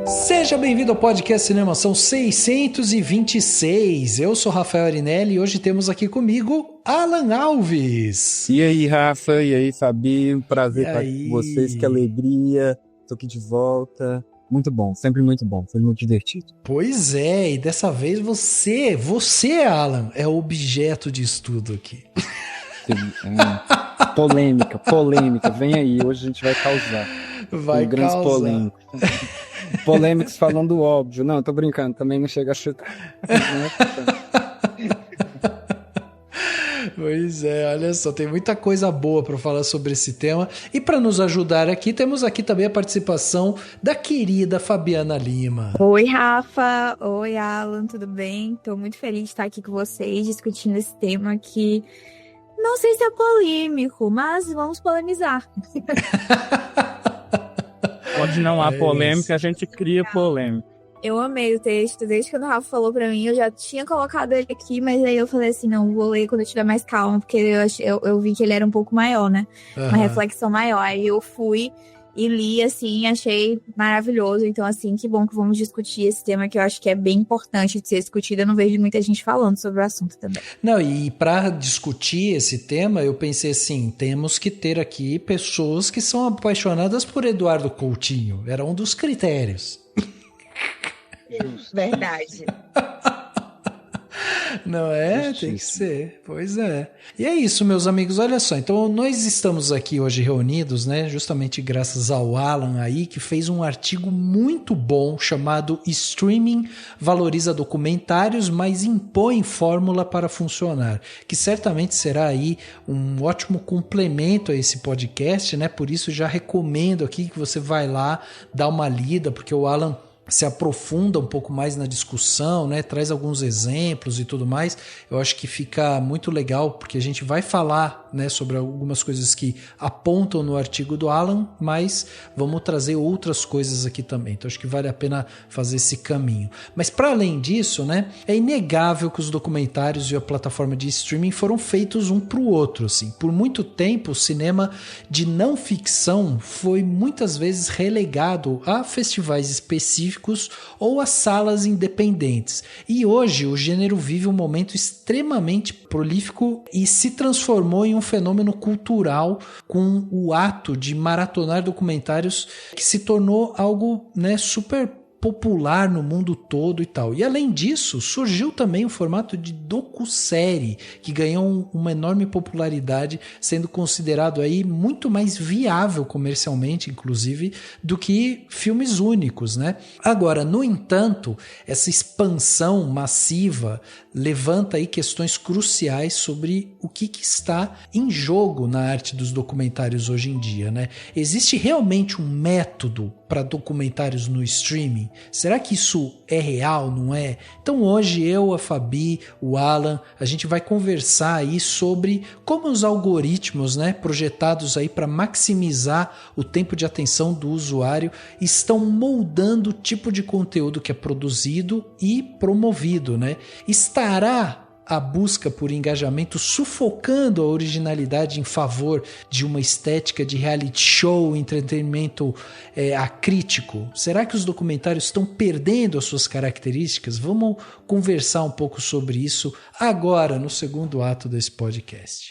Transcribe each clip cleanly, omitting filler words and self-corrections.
Seja bem-vindo ao podcast Cinemação 626. Eu sou Rafael Arinelli e hoje temos aqui comigo Alan Alves. E aí, Rafa? E aí, Fabi? Um prazer estar aqui com vocês, que alegria. Tô aqui de volta. Muito bom, sempre muito bom, foi muito divertido. Pois é, e dessa vez você, Alan, é o objeto de estudo aqui. Polêmica, vem aí, hoje a gente vai causar. Grandes polêmicos. Polêmicos falando óbvio. Não, tô brincando, também não chega a chutar. Pois é, olha só, tem muita coisa boa para falar sobre esse tema. E para nos ajudar aqui, temos aqui também a participação da querida Fabiana Lima. Oi, Rafa. Oi, Alan, tudo bem? Tô muito feliz de estar aqui com vocês, discutindo esse tema que não sei se é polêmico, mas vamos polemizar. Onde não há polêmica, a gente cria polêmica. Eu amei o texto, desde quando o Rafa falou pra mim, eu já tinha colocado ele aqui, mas aí eu falei assim, não, vou ler quando eu tiver mais calma, porque eu vi que ele era um pouco maior, né? Uma reflexão maior. Aí eu fui e li, assim, achei maravilhoso. Então, assim, que bom que vamos discutir esse tema, que eu acho que é bem importante de ser discutido. Eu não vejo muita gente falando sobre o assunto também. Não, e para discutir esse tema, eu pensei assim, temos que ter aqui pessoas que são apaixonadas por Eduardo Coutinho. Era um dos critérios. Verdade. Não é? Tem que ser. Pois é. E é isso, meus amigos. Olha só. Então, nós estamos aqui hoje reunidos, né? Justamente graças ao Alan aí, que fez um artigo muito bom chamado Streaming valoriza documentários, mas impõe fórmula para funcionar. Que certamente será aí um ótimo complemento a esse podcast, né? Por isso, já recomendo aqui que você vai lá, dá uma lida, porque o Alan se aprofunda um pouco mais na discussão, né? Traz alguns exemplos e tudo mais. Eu acho que fica muito legal, porque a gente vai falar, né, sobre algumas coisas que apontam no artigo do Alan, mas vamos trazer outras coisas aqui também. Então acho que vale a pena fazer esse caminho. Mas para além disso, né, é inegável que os documentários e a plataforma de streaming foram feitos um para o outro. Assim. Por muito tempo, o cinema de não ficção foi muitas vezes relegado a festivais específicos ou a salas independentes. E hoje o gênero vive um momento extremamente prolífico e se transformou em um fenômeno cultural com o ato de maratonar documentários que se tornou algo, né, super popular no mundo todo e tal. E além disso, surgiu também o formato de docu-série, que ganhou uma enorme popularidade, sendo considerado aí muito mais viável comercialmente, inclusive, do que filmes únicos, né? Agora, no entanto, essa expansão massiva levanta aí questões cruciais sobre o que está em jogo na arte dos documentários hoje em dia, né? Existe realmente um método para documentários no streaming? Será que isso é real, não é? Então hoje eu, a Fabi, o Alan, a gente vai conversar aí sobre como os algoritmos, né, projetados aí para maximizar o tempo de atenção do usuário estão moldando o tipo de conteúdo que é produzido e promovido, né? Estará a busca por engajamento sufocando a originalidade em favor de uma estética de reality show, entretenimento acrítico? Será que os documentários estão perdendo as suas características? Vamos conversar um pouco sobre isso agora, no segundo ato desse podcast.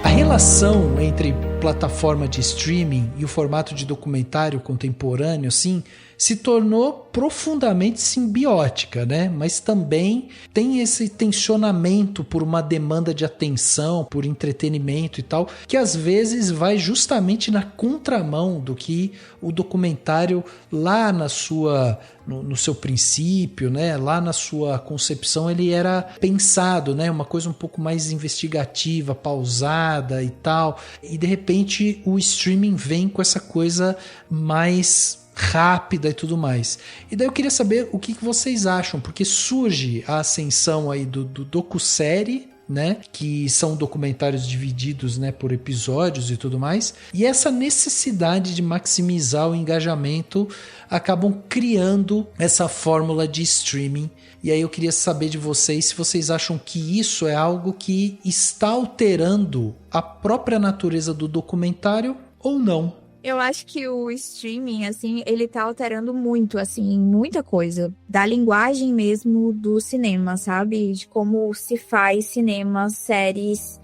A relação entre plataforma de streaming e o formato de documentário contemporâneo, assim, se tornou profundamente simbiótica, né? Mas também tem esse tensionamento por uma demanda de atenção, por entretenimento e tal, que às vezes vai justamente na contramão do que o documentário lá na sua no seu princípio, né? Lá na sua concepção ele era pensado, né? Uma coisa um pouco mais investigativa, pausada e tal. E de repente o streaming vem com essa coisa mais rápida e tudo mais. E daí eu queria saber o que vocês acham, porque surge a ascensão aí do docu-série né? Que são documentários divididos, né, por episódios e tudo mais. E essa necessidade de maximizar o engajamento acabam criando essa fórmula de streaming. E aí eu queria saber de vocês se vocês acham que isso é algo que está alterando a própria natureza do documentário ou não. Eu acho que o streaming, assim, ele tá alterando muito, assim, muita coisa. Da linguagem mesmo do cinema, sabe? De como se faz cinema, séries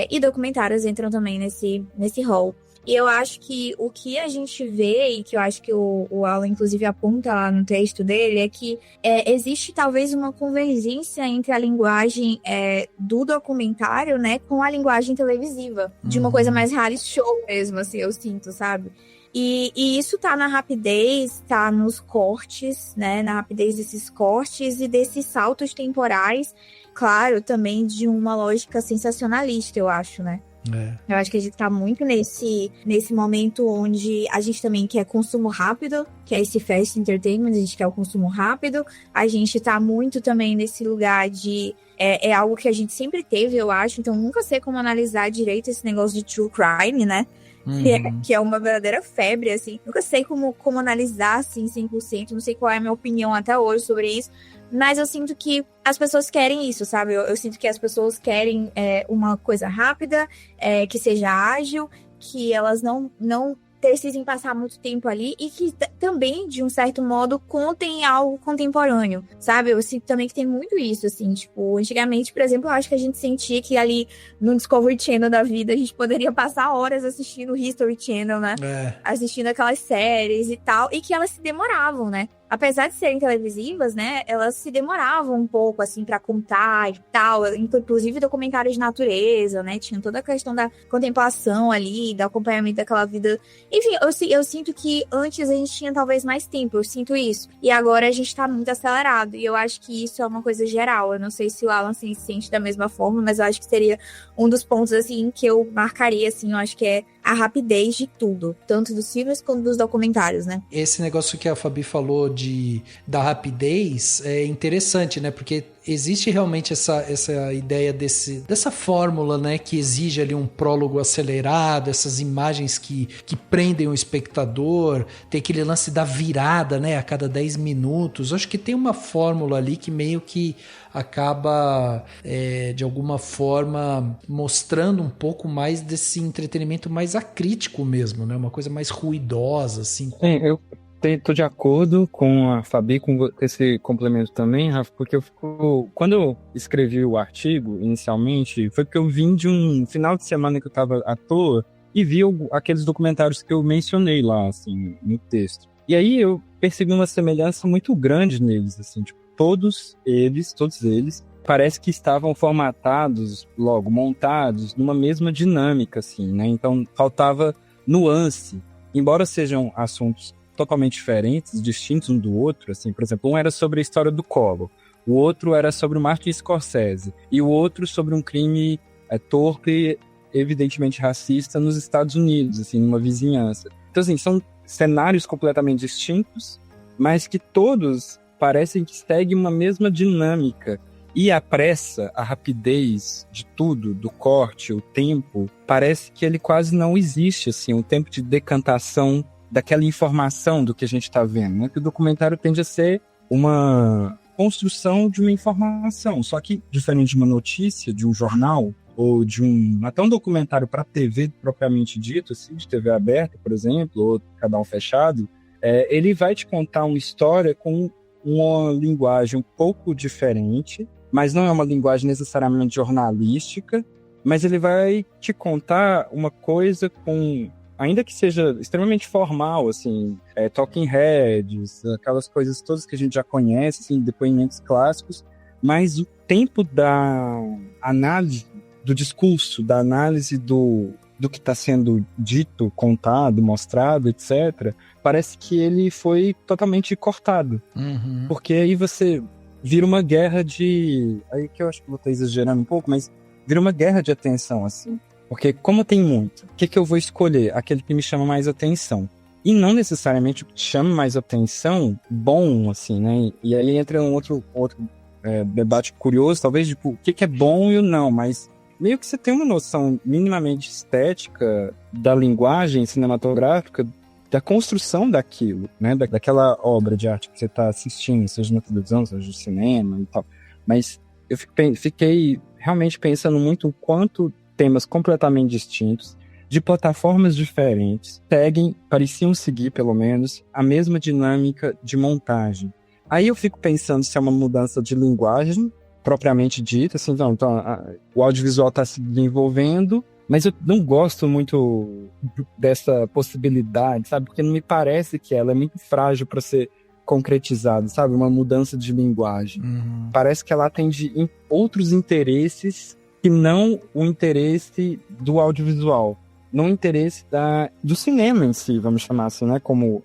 e documentários entram também nesse rol. E eu acho que o que a gente vê, e que eu acho que o Alan, inclusive, aponta lá no texto dele, é que existe talvez uma convergência entre a linguagem do documentário, né, com a linguagem televisiva. De uma coisa mais reality show mesmo, assim, eu sinto, sabe? E isso tá na rapidez, tá nos cortes, né, na rapidez desses cortes e desses saltos temporais, claro, também de uma lógica sensacionalista, eu acho, né? Eu acho que a gente tá muito nesse momento onde a gente também quer consumo rápido, que é esse fast entertainment, a gente quer o consumo rápido. A gente tá muito também nesse lugar de... É algo que a gente sempre teve, eu acho. Então, nunca sei como analisar direito esse negócio de true crime, né? Que é uma verdadeira febre, assim. Nunca sei como analisar, assim, 100%. Não sei qual é a minha opinião até hoje sobre isso. Mas eu sinto que as pessoas querem isso, sabe? Eu sinto que as pessoas querem uma coisa rápida, que seja ágil, que elas não precisem passar muito tempo ali e que também, de um certo modo, contem algo contemporâneo, sabe? Eu sinto também que tem muito isso, assim, tipo, antigamente, por exemplo, eu acho que a gente sentia que ali no Discovery Channel da vida, a gente poderia passar horas assistindo o History Channel, né? Assistindo aquelas séries e tal, e que elas se demoravam, né? Apesar de serem televisivas, né, elas se demoravam um pouco, assim, pra contar e tal, inclusive documentários de natureza, né, tinha toda a questão da contemplação ali, do acompanhamento daquela vida. Enfim, eu sinto que antes a gente tinha talvez mais tempo, eu sinto isso, e agora a gente tá muito acelerado, e eu acho que isso é uma coisa geral. Eu não sei se o Alan se sente da mesma forma, mas eu acho que seria um dos pontos, assim, que eu marcaria, assim, eu acho que é a rapidez de tudo, tanto dos filmes quanto dos documentários, né? Esse negócio que a Fabi falou da rapidez é interessante, né? Porque existe realmente essa ideia dessa fórmula, né? Que exige ali um prólogo acelerado, essas imagens que prendem o espectador, tem aquele lance da virada, né? A cada 10 minutos. Acho que tem uma fórmula ali que meio que acaba, de alguma forma, mostrando um pouco mais desse entretenimento mais acrítico mesmo, né? Uma coisa mais ruidosa, assim. Eu tô de acordo com a Fabi, com esse complemento também, Rafa, porque quando eu escrevi o artigo, inicialmente, foi porque eu vim de um final de semana que eu tava à toa e vi aqueles documentários que eu mencionei lá, assim, no texto. E aí eu percebi uma semelhança muito grande neles, assim, tipo, todos eles, parece que estavam formatados, logo, montados numa mesma dinâmica, assim, né? Então, faltava nuance. Embora sejam assuntos totalmente diferentes, distintos um do outro, assim, por exemplo, um era sobre a história do Collor, o outro era sobre o Martin Scorsese, e o outro sobre um crime torpe, evidentemente racista, nos Estados Unidos, assim, numa vizinhança. Então, assim, são cenários completamente distintos, mas que todos parecem que seguem uma mesma dinâmica. E a pressa, a rapidez de tudo, do corte, o tempo, parece que ele quase não existe, assim, um tempo de decantação daquela informação do que a gente está vendo, né? Que o documentário tende a ser uma construção de uma informação, só que diferente de uma notícia, de um jornal, ou de até um documentário para TV propriamente dito, assim, de TV aberta, por exemplo, ou canal fechado, ele vai te contar uma história com uma linguagem um pouco diferente, mas não é uma linguagem necessariamente jornalística, mas ele vai te contar uma coisa com, ainda que seja extremamente formal, assim, talking heads, aquelas coisas todas que a gente já conhece, assim, depoimentos clássicos, mas o tempo da análise, do discurso, da análise do que está sendo dito, contado, mostrado, etc., parece que ele foi totalmente cortado. Uhum. Porque aí você vira uma guerra de... Aí que eu acho que eu vou estar exagerando um pouco, mas vira uma guerra de atenção, assim. Porque como tem muito, o que eu vou escolher? Aquele que me chama mais atenção. E não necessariamente o que chama mais atenção, bom, assim, né? E aí entra um outro debate curioso, talvez, tipo, o que é bom e o não, mas meio que você tem uma noção minimamente estética da linguagem cinematográfica, da construção daquilo, né? Daquela obra de arte que você está assistindo, seja na televisão, seja no cinema e tal. Mas eu fiquei realmente pensando muito o quanto temas completamente distintos, de plataformas diferentes, pareciam seguir, pelo menos, a mesma dinâmica de montagem. Aí eu fico pensando se é uma mudança de linguagem, propriamente dita, assim, então o audiovisual está se desenvolvendo, mas eu não gosto muito dessa possibilidade, sabe? Porque não me parece que ela é muito frágil para ser concretizada, sabe? Uma mudança de linguagem. Uhum. Parece que ela atende outros interesses que não o interesse do audiovisual, não o interesse do cinema em si, vamos chamar assim, né? Como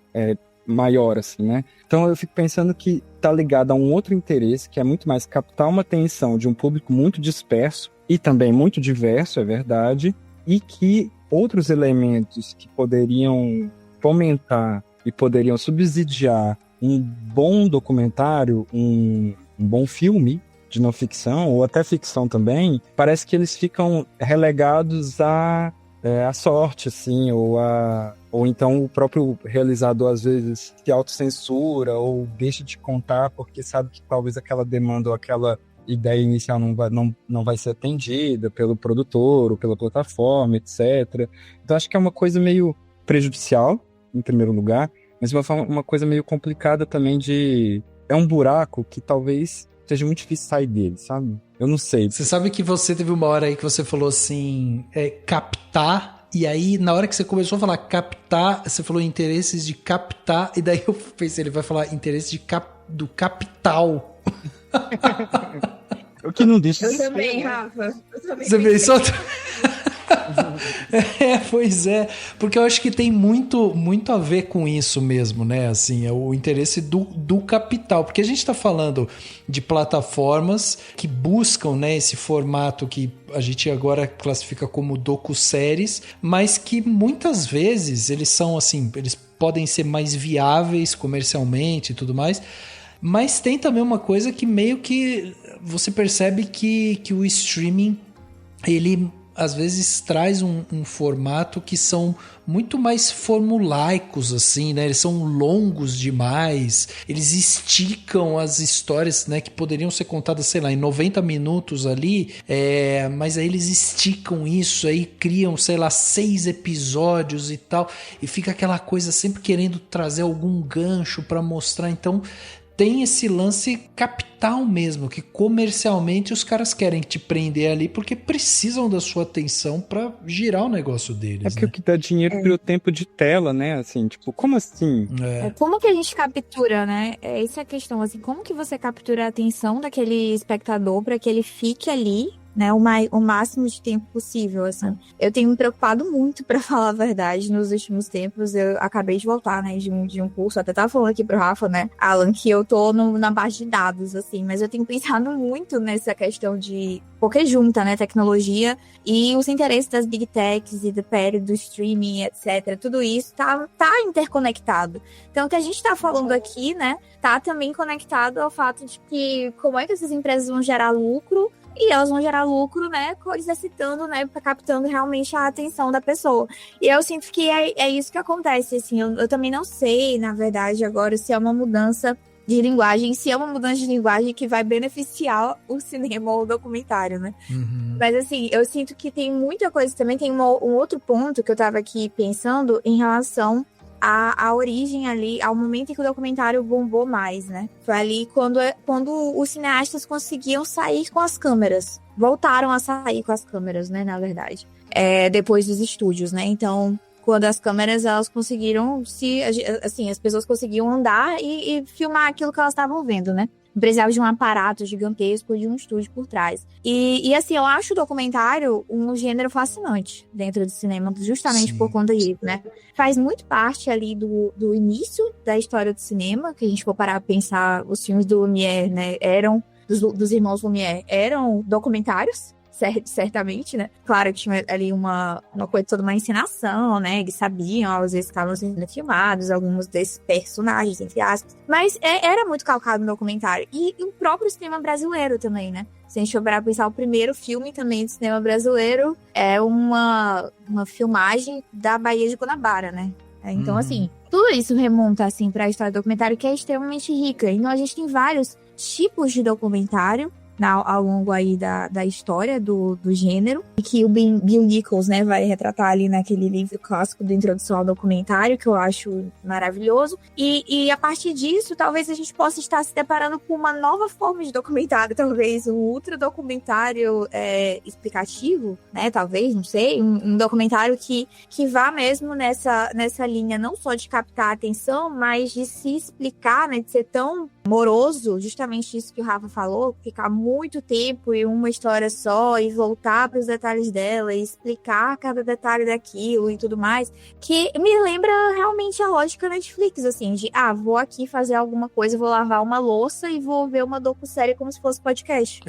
maior, assim, né? Então eu fico pensando que tá ligado a um outro interesse, que é muito mais captar uma atenção de um público muito disperso e também muito diverso, é verdade, e que outros elementos que poderiam fomentar e poderiam subsidiar um bom documentário, um bom filme de não ficção, ou até ficção também, parece que eles ficam relegados à sorte, assim, ou então o próprio realizador às vezes se autocensura ou deixa de contar porque sabe que talvez aquela demanda ou aquela ideia inicial não vai ser atendida pelo produtor ou pela plataforma, etc. Então acho que é uma coisa meio prejudicial, em primeiro lugar, mas uma coisa meio complicada também é um buraco que talvez seja muito difícil sair dele, sabe? Eu não sei. Você sabe que você teve uma hora aí que você falou assim, captar, e aí na hora que você começou a falar captar, você falou interesses de captar, e daí eu pensei, ele vai falar interesse do capital. O que não deixa Eu também, Rafa. Você pensou? Pois é, porque eu acho que tem muito a ver com isso mesmo, né? Assim, é o interesse do capital, porque a gente está falando de plataformas que buscam, né, esse formato que a gente agora classifica como docu-séries, mas que muitas vezes eles são assim, eles podem ser mais viáveis comercialmente e tudo mais, mas tem também uma coisa que meio que você percebe que o streaming, ele às vezes traz um formato que são muito mais formulaicos, assim, né? Eles são longos demais, eles esticam as histórias, né, que poderiam ser contadas, sei lá, em 90 minutos ali, mas aí eles esticam isso, aí criam, sei lá, 6 episódios e tal, e fica aquela coisa sempre querendo trazer algum gancho para mostrar, então tem esse lance capital mesmo, que comercialmente os caras querem te prender ali porque precisam da sua atenção pra girar o negócio deles. É porque o que dá dinheiro pelo tempo de tela, né? Assim, tipo, como assim? Como que a gente captura, né? Essa é a questão, assim, como que você captura a atenção daquele espectador pra que ele fique ali, né, o máximo de tempo possível, assim. Eu tenho me preocupado muito, pra falar a verdade, nos últimos tempos. Eu acabei de voltar, né, de um curso, até tava falando aqui pro Rafa, né, Alan, que eu tô na base de dados, assim, mas eu tenho pensado muito nessa questão de, porque junta, né, tecnologia e os interesses das big techs e do streaming, etc. Tudo isso tá interconectado. Então, o que a gente tá falando aqui, né, tá também conectado ao fato de que como é que essas empresas vão gerar lucro. E elas vão gerar lucro, né, exercitando, né, captando realmente a atenção da pessoa. E eu sinto que é isso que acontece, assim, eu também não sei, na verdade, agora, se é uma mudança de linguagem, se é uma mudança de linguagem que vai beneficiar o cinema ou o documentário, né? Uhum. Mas, assim, eu sinto que tem muita coisa também, tem um outro ponto que eu tava aqui pensando em relação a origem ali, ao momento em que o documentário bombou mais, né? Foi ali quando os cineastas conseguiam sair com as câmeras. Voltaram a sair com as câmeras, né, na verdade. Depois dos estúdios, né? Então, quando as câmeras, elas conseguiram as pessoas conseguiam andar e filmar aquilo que elas estavam vendo, né? Não precisava de um aparato gigantesco, de um estúdio por trás. E assim, eu acho o documentário um gênero fascinante dentro do cinema, justamente por conta disso, né? Faz muito parte ali do início da história do cinema, que a gente for parar a pensar, os filmes do Lumière, né, dos irmãos Lumière, eram documentários, certamente, né? Claro que tinha ali uma coisa, toda uma encenação, né? Eles sabiam, às vezes estavam sendo filmados, alguns desses personagens, entre aspas. Mas era muito calcado no documentário. E o próprio cinema brasileiro também, né? Se a gente for para pensar, o primeiro filme também do cinema brasileiro é uma filmagem da Baía de Guanabara, né? Então, assim, tudo isso remonta, assim, para a história do documentário, que é extremamente rica. Então, a gente tem vários tipos de documentário ao longo aí da história do gênero, que o Bill Nichols, né, vai retratar ali naquele livro clássico do Introdução ao Documentário, que eu acho maravilhoso, e a partir disso, talvez a gente possa estar se deparando com uma nova forma de documentário, talvez um ultradocumentário explicativo, né, talvez, não sei, um documentário que vá mesmo nessa linha não só de captar a atenção, mas de se explicar, né, de ser tão moroso, justamente isso que o Rafa falou, ficar muito tempo em uma história só e voltar para os detalhes dela e explicar cada detalhe daquilo e tudo mais, que me lembra realmente a lógica Netflix, assim, de, vou aqui fazer alguma coisa, vou lavar uma louça e vou ver uma docu-série como se fosse podcast.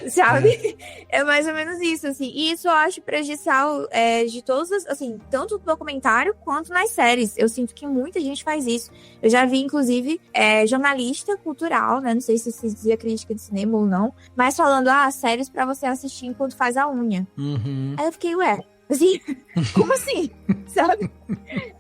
Sabe? É mais ou menos isso, assim. E isso eu acho prejudicial de todas as, assim, tanto no documentário quanto nas séries. Eu sinto que muita gente faz isso. Eu já vi, inclusive, jornalista cultural, né? Não sei se se dizia crítica de cinema ou não, mas falando, séries pra você assistir enquanto faz a unha. Aí eu fiquei, assim, como assim? Sabe?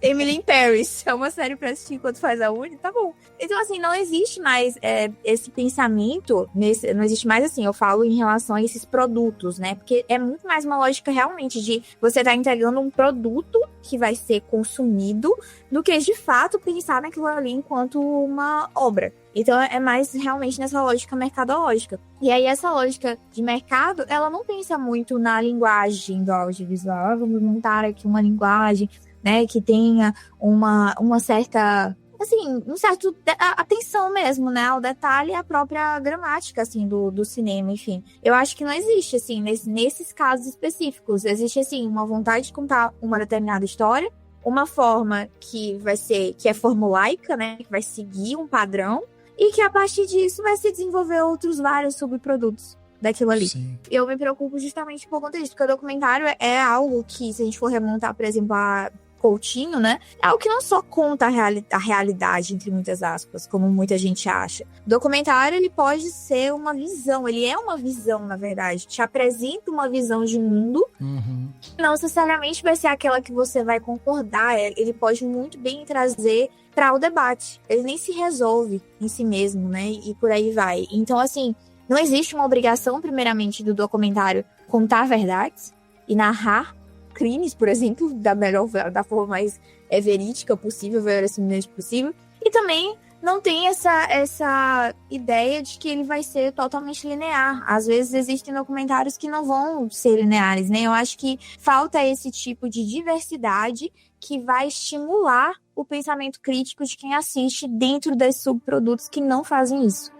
Emily in Paris é uma série pra assistir enquanto faz a unha, tá bom. Então, assim, não existe mais esse pensamento, não existe mais, assim, eu falo em relação a esses produtos, né? Porque é muito mais uma lógica realmente de você tá entregando um produto que vai ser consumido do que, de fato, pensar naquilo ali enquanto uma obra. Então, é mais realmente nessa lógica mercadológica. E aí, essa lógica de mercado, ela não pensa muito na linguagem do audiovisual. Vamos montar aqui uma linguagem, né, que tenha uma certa, assim, um certo atenção mesmo, né, ao detalhe e à própria gramática, assim, do cinema, enfim. Eu acho que não existe, assim, nesses casos específicos. Existe, assim, uma vontade de contar uma determinada história, uma forma que é formulaica, né, que vai seguir um padrão, e que a partir disso vai se desenvolver outros vários subprodutos daquilo ali. Sim. Eu me preocupo justamente por conta disso, porque o documentário é algo que, se a gente for remontar, por exemplo, a Coutinho, né, é algo que não só conta a realidade, entre muitas aspas, como muita gente acha. O documentário, ele pode ser uma visão, ele é uma visão, na verdade, te apresenta uma visão de mundo, não necessariamente vai ser aquela que você vai concordar, ele pode muito bem trazer para o debate, ele nem se resolve em si mesmo, né, e por aí vai. Então, assim, não existe uma obrigação, primeiramente, do documentário contar verdades e narrar crimes, por exemplo, da forma mais verídica possível, verossímil possível. E também não tem essa ideia de que ele vai ser totalmente linear. Às vezes existem documentários que não vão ser lineares, né? Eu acho que falta esse tipo de diversidade que vai estimular o pensamento crítico de quem assiste dentro desses subprodutos que não fazem isso.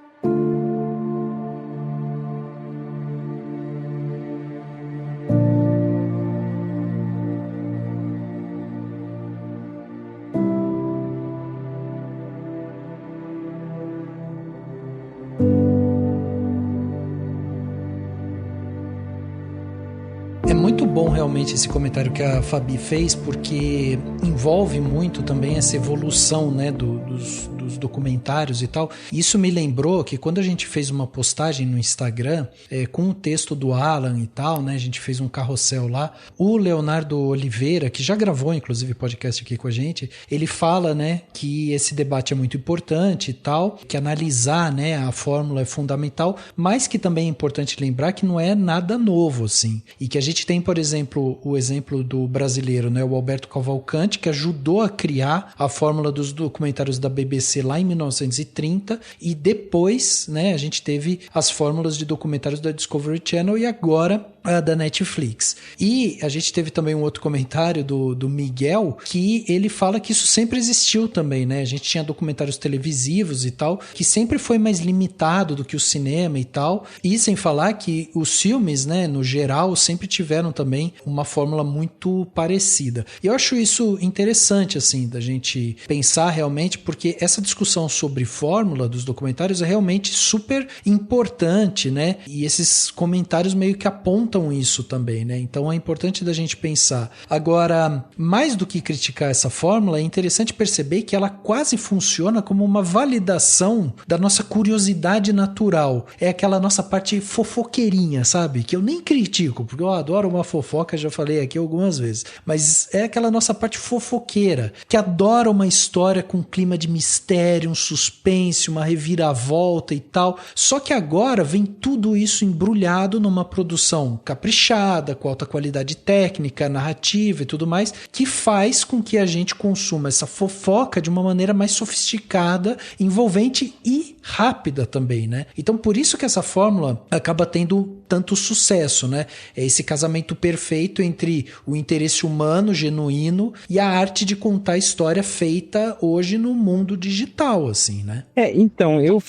Bom realmente esse comentário que a Fabi fez, porque envolve muito também essa evolução, né, dos documentários e tal. Isso me lembrou que quando a gente fez uma postagem no Instagram com o texto do Alan e tal, né, a gente fez um carrossel lá, o Leonardo Oliveira, que já gravou inclusive podcast aqui com a gente, ele fala, né, que esse debate é muito importante e tal, que analisar, né, a fórmula é fundamental, mas que também é importante lembrar que não é nada novo, assim, e que a gente tem, por exemplo, o exemplo do brasileiro, né, o Alberto Cavalcante, que ajudou a criar a fórmula dos documentários da BBC lá em 1930, e depois, né, a gente teve as fórmulas de documentários da Discovery Channel e agora a da Netflix. E a gente teve também um outro comentário do Miguel, que ele fala que isso sempre existiu também, né? A gente tinha documentários televisivos e tal, que sempre foi mais limitado do que o cinema e tal, e sem falar que os filmes, né, no geral, sempre tiveram também uma fórmula muito parecida. E eu acho isso interessante, assim, da gente pensar realmente, porque essa essa discussão sobre fórmula dos documentários é realmente super importante, né? E esses comentários meio que apontam isso também, né? Então é importante da gente pensar. Agora, mais do que criticar essa fórmula, é interessante perceber que ela quase funciona como uma validação da nossa curiosidade natural. É aquela nossa parte fofoqueirinha, sabe? Que eu nem critico, porque eu adoro uma fofoca, já falei aqui algumas vezes. Mas é aquela nossa parte fofoqueira, que adora uma história com um clima de mistério, um suspense, uma reviravolta e tal. Só que agora vem tudo isso embrulhado numa produção caprichada, com alta qualidade técnica, narrativa e tudo mais, que faz com que a gente consuma essa fofoca de uma maneira mais sofisticada, envolvente e rápida também, né? Então por isso que essa fórmula acaba tendo tanto sucesso, né? É esse casamento perfeito entre o interesse humano, genuíno, e a arte de contar a história feita hoje no mundo digital, assim, né? Então, eu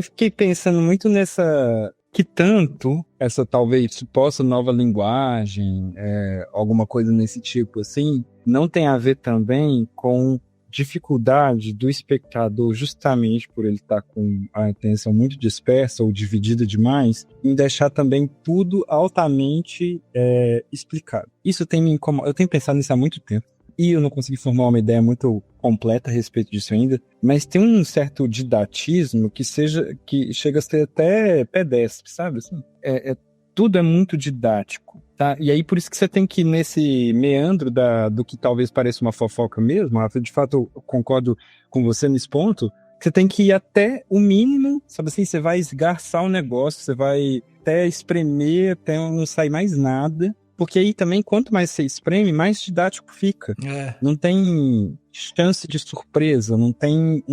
fiquei pensando muito nessa... que tanto essa talvez suposta nova linguagem, alguma coisa nesse tipo, assim, não tem a ver também com dificuldade do espectador, justamente por ele estar com a atenção muito dispersa ou dividida demais, em deixar também tudo altamente explicado. Isso tem me incomodado. Eu tenho pensado nisso há muito tempo e eu não consegui formar uma ideia muito completa a respeito disso ainda, mas tem um certo didatismo que chega a ser até pedestre, sabe? Assim, tudo é muito didático, tá? E aí por isso que você tem que ir nesse meandro do que talvez pareça uma fofoca mesmo, de fato eu concordo com você nesse ponto, que você tem que ir até o mínimo, sabe assim, você vai esgarçar o negócio, você vai até espremer, até não sair mais nada, porque aí também quanto mais você espreme, mais didático fica. Não tem chance de surpresa, não tem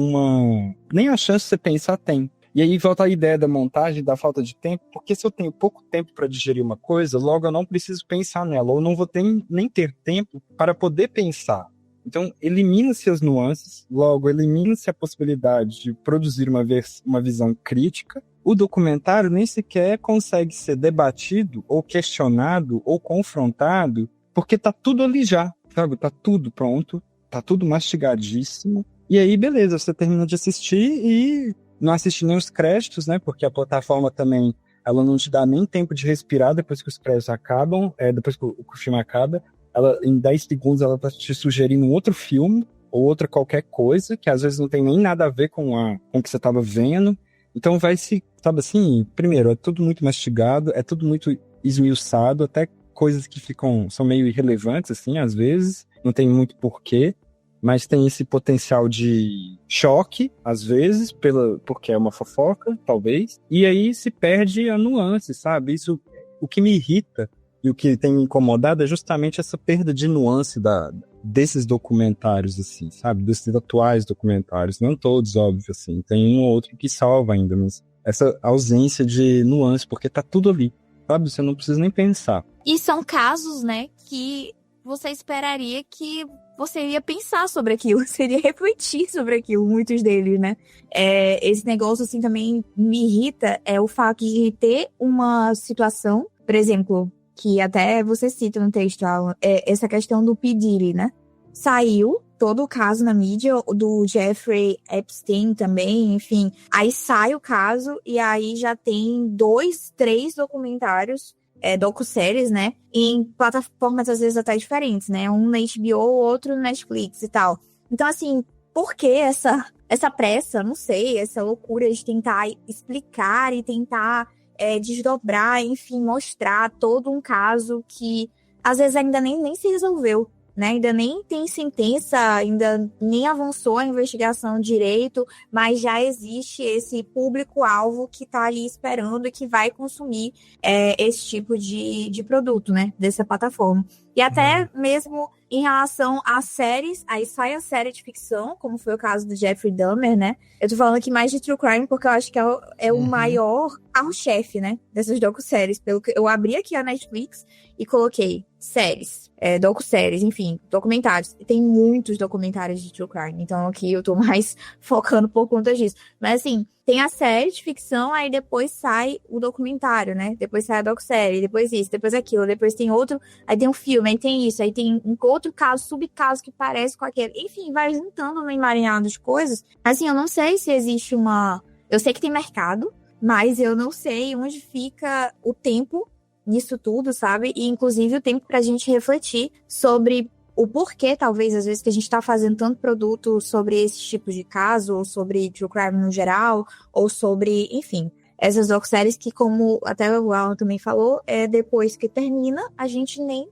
nem a chance de você pensar tem. E aí volta a ideia da montagem, da falta de tempo, porque se eu tenho pouco tempo para digerir uma coisa, logo eu não preciso pensar nela, ou não vou nem ter tempo para poder pensar. Então, elimina-se as nuances, logo elimina-se a possibilidade de produzir uma visão crítica. O documentário nem sequer consegue ser debatido, ou questionado, ou confrontado, porque tá tudo ali já, sabe? Tá tudo pronto, tá tudo mastigadíssimo. E aí, beleza, você termina de assistir e não assiste nem os créditos, né? Porque a plataforma também, ela não te dá nem tempo de respirar depois que os créditos acabam, depois que o filme acaba. Ela, em 10 segundos, ela tá te sugerindo um outro filme, ou outra qualquer coisa, que às vezes não tem nem nada a ver com o que você tava vendo. Então sabe assim, primeiro, é tudo muito mastigado, é tudo muito esmiuçado, até coisas que são meio irrelevantes, assim, às vezes, não tem muito porquê. Mas tem esse potencial de choque, às vezes, porque é uma fofoca, talvez. E aí se perde a nuance, sabe? Isso, o que me irrita e o que tem me incomodado é justamente essa perda de nuance desses documentários, assim, sabe? Desses atuais documentários. Não todos, óbvio, assim. Tem um ou outro que salva ainda, mas essa ausência de nuance, porque tá tudo ali, sabe? Você não precisa nem pensar. E são casos, né, que você esperaria que você iria pensar sobre aquilo, você iria refletir sobre aquilo, muitos deles, né? Esse negócio, assim, também me irrita, é o fato de ter uma situação, por exemplo, que até você cita no texto, Alan, essa questão do P. Diddy, né? Saiu todo o caso na mídia, do Jeffrey Epstein também, enfim. Aí sai o caso e aí já tem 2, 3 documentários, docu-séries, né? Em plataformas, às vezes, até diferentes, né? Um na HBO, outro no Netflix e tal. Então, assim, por que essa pressa? Não sei, essa loucura de tentar explicar e tentar desdobrar, enfim, mostrar todo um caso que, às vezes, ainda nem se resolveu, né? Ainda nem tem sentença, ainda nem avançou a investigação direito, mas já existe esse público-alvo que está ali esperando e que vai consumir esse tipo de produto, né? Dessa plataforma. E até mesmo em relação a séries, aí sai a série de ficção, como foi o caso do Jeffrey Dahmer, né? Eu tô falando aqui mais de True Crime porque eu acho que é o maior carro-chefe, né? Dessas docu-séries. Pelo que eu abri aqui a Netflix e coloquei séries, docu-séries, enfim, documentários. Tem muitos documentários de true crime, então aqui eu tô mais focando por conta disso. Mas assim, tem a série de ficção, aí depois sai o documentário, né? Depois sai a docu-série, depois isso, depois aquilo, depois tem outro, aí tem um filme, aí tem isso, aí tem um outro caso, subcaso que parece com aquele. Enfim, vai juntando um emaranhado de coisas. Assim, eu não sei se existe uma... Eu sei que tem mercado, mas eu não sei onde fica o tempo nisso tudo, sabe? E, inclusive, o tempo pra gente refletir sobre o porquê, talvez, às vezes, que a gente tá fazendo tanto produto sobre esses tipos de caso, ou sobre true crime no geral, ou sobre, enfim, essas docu-séries que, como até o Alan também falou, depois que termina, a gente nem...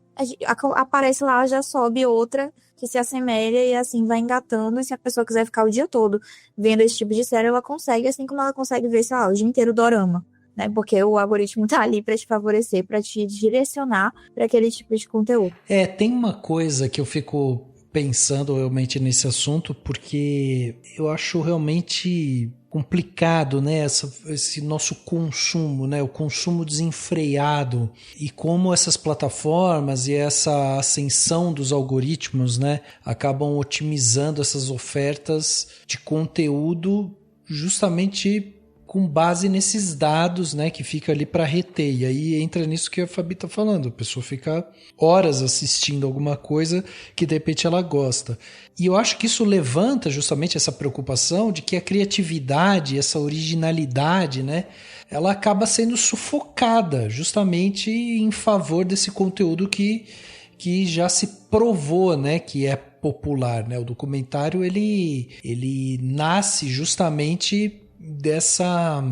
aparece lá, já sobe outra que se assemelha e assim vai engatando. E se a pessoa quiser ficar o dia todo vendo esse tipo de série, ela consegue, assim como ela consegue ver, sei lá, o dia inteiro dorama. Né? Porque o algoritmo tá ali para te favorecer, para te direcionar para aquele tipo de conteúdo. Tem uma coisa que eu fico pensando realmente nesse assunto, porque eu acho realmente complicado, né, esse nosso consumo, né, o consumo desenfreado, e como essas plataformas e essa ascensão dos algoritmos, né, acabam otimizando essas ofertas de conteúdo justamente com base nesses dados, né, que fica ali para reter. E aí entra nisso que a Fabi tá falando, a pessoa fica horas assistindo alguma coisa que de repente ela gosta. E eu acho que isso levanta justamente essa preocupação de que a criatividade, essa originalidade, né, ela acaba sendo sufocada justamente em favor desse conteúdo que já se provou, né, que é popular, né? O documentário ele nasce justamente dessa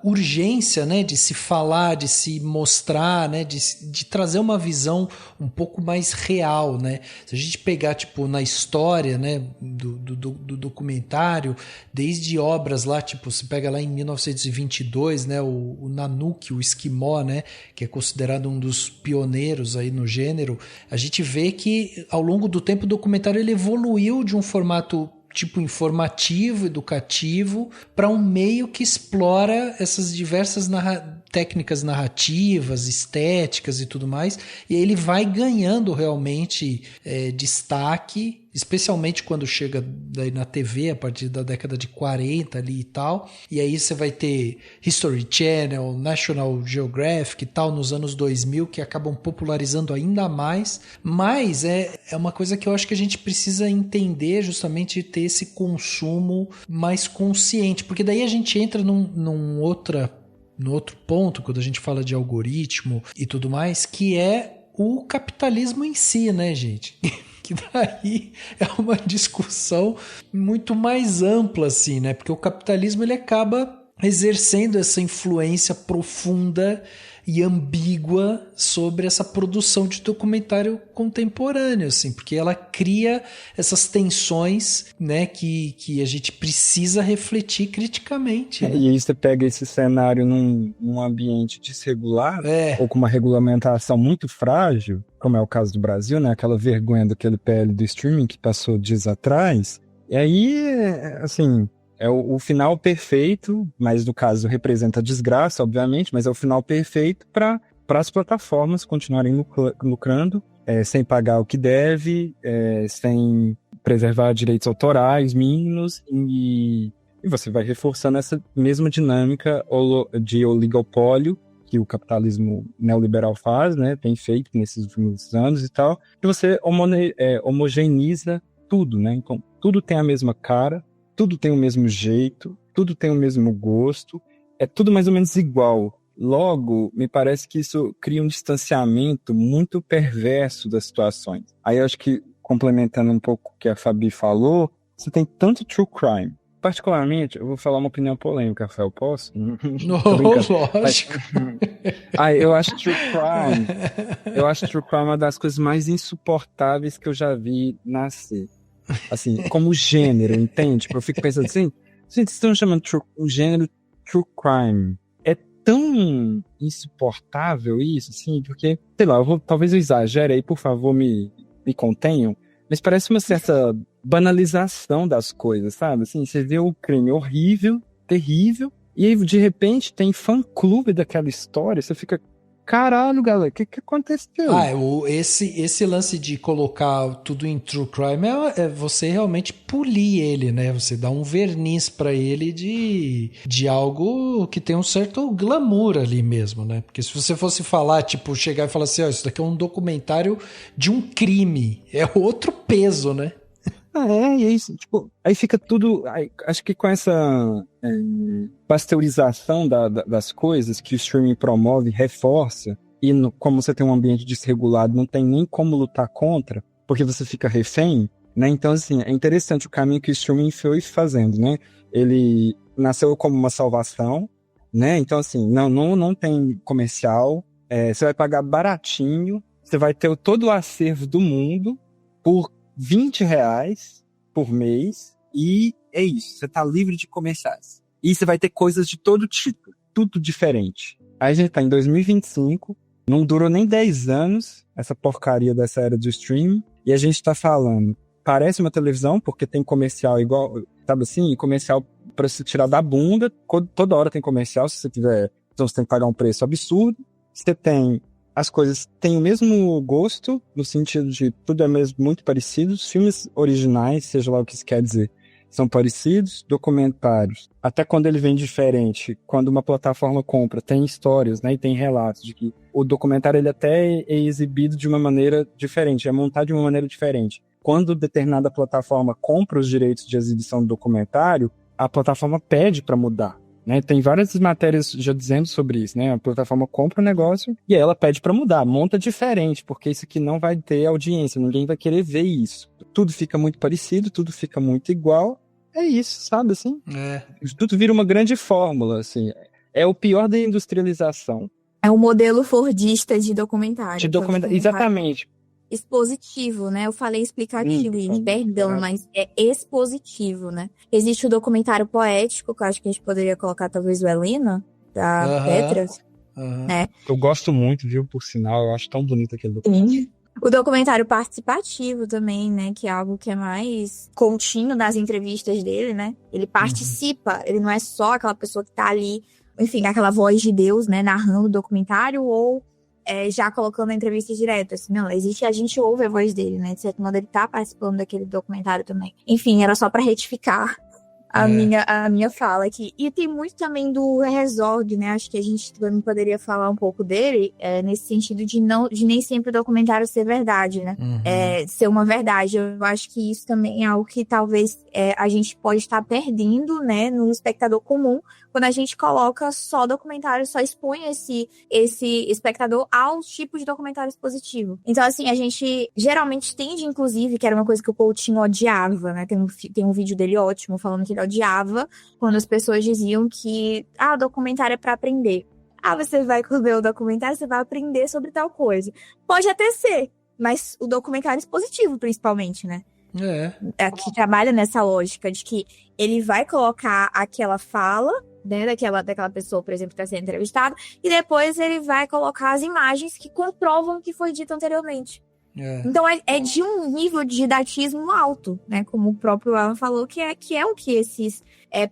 urgência, né, de se falar, de se mostrar, né, de trazer uma visão um pouco mais real, né? Se a gente pegar, tipo, na história, né, do documentário, desde obras lá, tipo, você pega lá em 1922, né, o Nanuque, o esquimó, né, que é considerado um dos pioneiros aí no gênero, a gente vê que ao longo do tempo o documentário ele evoluiu de um formato tipo informativo, educativo, para um meio que explora essas diversas técnicas narrativas, estéticas e tudo mais, e aí ele vai ganhando realmente destaque, especialmente quando chega daí na TV, a partir da década de 40 ali e tal, e aí você vai ter History Channel, National Geographic e tal, nos anos 2000, que acabam popularizando ainda mais, mas é uma coisa que eu acho que a gente precisa entender, justamente ter esse consumo mais consciente, porque daí a gente entra no outro ponto, quando a gente fala de algoritmo e tudo mais, que é o capitalismo em si, né, gente? Que daí é uma discussão muito mais ampla, assim, né? Porque o capitalismo ele acaba exercendo essa influência profunda e ambígua sobre essa produção de documentário contemporâneo, assim, porque ela cria essas tensões, né, que a gente precisa refletir criticamente. Né? E aí você pega esse cenário num ambiente desregular, ou com uma regulamentação muito frágil, como é o caso do Brasil, né, aquela vergonha daquele PL do streaming que passou dias atrás, e aí, assim... É o final perfeito, mas no caso representa a desgraça, obviamente, mas é o final perfeito para as plataformas continuarem lucrando, sem pagar o que deve, sem preservar direitos autorais mínimos, e você vai reforçando essa mesma dinâmica de oligopólio que o capitalismo neoliberal faz, né, tem feito nesses últimos anos e tal, que você homogeneiza tudo, né? Então, tudo tem a mesma cara, tudo tem o mesmo jeito, tudo tem o mesmo gosto, é tudo mais ou menos igual. Logo, me parece que isso cria um distanciamento muito perverso das situações. Aí eu acho que, complementando um pouco o que a Fabi falou, você tem tanto true crime. Particularmente, eu vou falar uma opinião polêmica, Rafael, posso? Não, lógico. Eu acho true crime uma das coisas mais insuportáveis que eu já vi nascer. Assim, como gênero, entende? Tipo, eu fico pensando assim, gente, vocês estão chamando o gênero true crime. É tão insuportável isso, assim, porque, sei lá, talvez eu exagere aí, por favor, me contenham, mas parece uma certa banalização das coisas, sabe? Assim, você vê o crime horrível, terrível, e aí, de repente, tem fã-clube daquela história, você fica, caralho, galera, o que aconteceu? Esse lance de colocar tudo em true crime é você realmente polir ele, né? Você dá um verniz pra ele de algo que tem um certo glamour ali mesmo, né? Porque se você fosse falar, tipo, chegar e falar assim, ó, isso daqui é um documentário de um crime, é outro peso, né? E aí, tipo, aí fica tudo. Acho que com essa pasteurização das coisas que o streaming promove, reforça, e como você tem um ambiente desregulado, não tem nem como lutar contra, porque você fica refém, né? Então, assim, é interessante o caminho que o streaming foi fazendo, né? Ele nasceu como uma salvação, né? Então, assim, não tem comercial, você vai pagar baratinho, você vai ter todo o acervo do mundo por R$20 por mês, e é isso, você tá livre de comerciais. E você vai ter coisas de todo tipo, tudo diferente. Aí a gente tá em 2025, não durou nem 10 anos essa porcaria dessa era do streaming, e a gente tá falando, parece uma televisão, porque tem comercial igual, sabe assim, comercial pra se tirar da bunda, toda hora tem comercial, se você tiver, então você tem que pagar um preço absurdo, você tem... As coisas têm o mesmo gosto, no sentido de tudo é mesmo muito parecido. Os filmes originais, seja lá o que isso quer dizer, são parecidos. Documentários, até quando ele vem diferente, quando uma plataforma compra, tem histórias, né, e tem relatos de que o documentário ele até é exibido de uma maneira diferente, é montado de uma maneira diferente. Quando determinada plataforma compra os direitos de exibição do documentário, a plataforma pede para mudar. Né, tem várias matérias já dizendo sobre isso, né? A plataforma compra o negócio e aí ela pede pra mudar, monta diferente, porque isso aqui não vai ter audiência, ninguém vai querer ver isso. Tudo fica muito parecido, tudo fica muito igual. É isso, sabe assim? Tudo vira uma grande fórmula, assim. É o pior da industrialização. É o modelo fordista de documentário. Exatamente. Expositivo, né? Eu falei explicativo, gente, perdão, mas é expositivo, né? Existe o documentário poético, que eu acho que a gente poderia colocar talvez o Helena, da Petra, né? Eu gosto muito, viu, por sinal, eu acho tão bonito aquele documentário. Sim. O documentário participativo também, né? Que é algo que é mais contínuo nas entrevistas dele, né? Ele participa, ele não é só aquela pessoa que tá ali, enfim, aquela voz de Deus, né? Narrando o documentário ou já colocando a entrevista direta, assim, não, existe, a gente ouve a voz dele, né, de certo modo ele tá participando daquele documentário também. Enfim, era só pra retificar a minha fala aqui. E tem muito também do Herzog, né, acho que a gente também poderia falar um pouco dele, nesse sentido de nem sempre o documentário ser verdade, né, ser uma verdade. Eu acho que isso também é algo que talvez a gente pode estar perdendo, né, no espectador comum, quando a gente coloca só documentário, só expõe esse espectador aos tipos de documentário expositivo. Então, assim, a gente geralmente tende, inclusive, que era uma coisa que o Coutinho odiava, né? Tem um vídeo dele ótimo falando que ele odiava quando as pessoas diziam que, o documentário é pra aprender. Você vai ver o documentário, você vai aprender sobre tal coisa. Pode até ser, mas o documentário expositivo, principalmente, né? Que trabalha nessa lógica de que ele vai colocar aquela fala, né, daquela pessoa, por exemplo, que está sendo entrevistada, e depois ele vai colocar as imagens que comprovam o que foi dito anteriormente. Então é de um nível de didatismo alto, né, como o próprio Alan falou, que é o que esses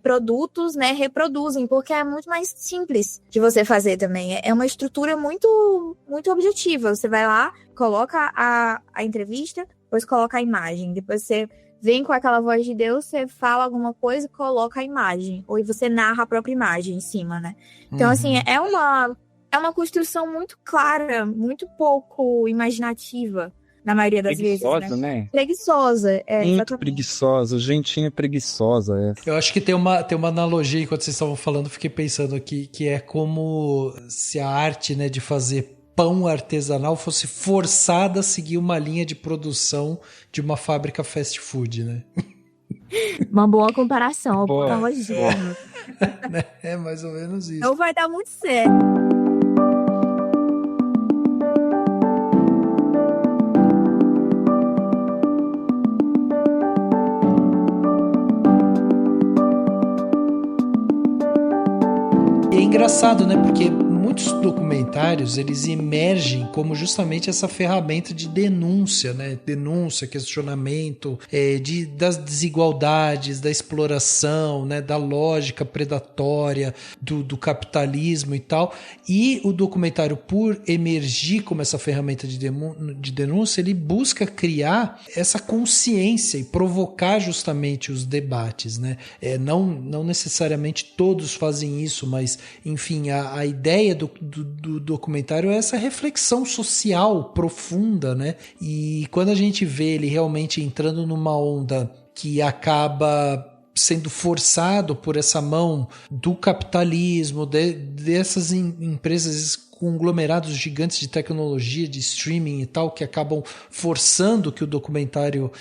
produtos, né, reproduzem, porque é muito mais simples de você fazer também. É uma estrutura muito, muito objetiva. Você vai lá, coloca a entrevista, depois coloca a imagem, depois você vem com aquela voz de Deus, você fala alguma coisa e coloca a imagem. Ou você narra a própria imagem em cima, né? Então, assim, é uma construção muito clara, muito pouco imaginativa, na maioria das vezes, né? Preguiçosa, muito exatamente. Preguiçosa, gentinha preguiçosa. Eu acho que tem uma analogia, enquanto vocês estavam falando, fiquei pensando aqui, que é como se a arte, né, de fazer pão artesanal fosse forçada a seguir uma linha de produção de uma fábrica fast food, né? Uma boa comparação, boa analogia. É mais ou menos isso. Não vai dar muito certo. E é engraçado, né? Porque muitos documentários, eles emergem como justamente essa ferramenta de denúncia, né? Denúncia, questionamento das desigualdades, da exploração, né? Da lógica predatória, do capitalismo e tal. E o documentário, por emergir como essa ferramenta de denúncia, ele busca criar essa consciência e provocar justamente os debates, né? Não necessariamente todos fazem isso, mas, enfim, a ideia do documentário é essa reflexão social profunda, né? E quando a gente vê ele realmente entrando numa onda que acaba sendo forçado por essa mão do capitalismo, dessas empresas, conglomerados gigantes de tecnologia, de streaming e tal, que acabam forçando que o documentário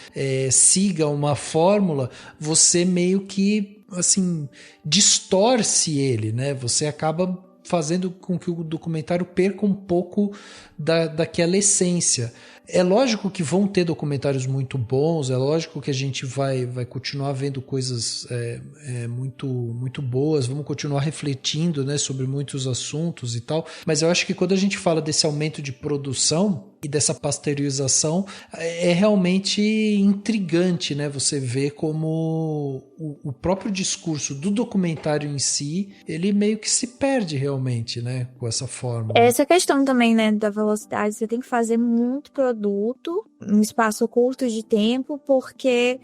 siga uma fórmula, você meio que, assim, distorce ele, né? Você acaba fazendo com que o documentário perca um pouco daquela essência. É lógico que vão ter documentários muito bons, é lógico que a gente vai continuar vendo coisas muito, muito boas, vamos continuar refletindo, né, sobre muitos assuntos e tal, mas eu acho que quando a gente fala desse aumento de produção e dessa pasteurização, é realmente intrigante, né? Você vê como o próprio discurso do documentário em si, ele meio que se perde realmente, né? Com essa forma. Essa questão também, né, da velocidade, você tem que fazer muito produto em espaço curto de tempo, porque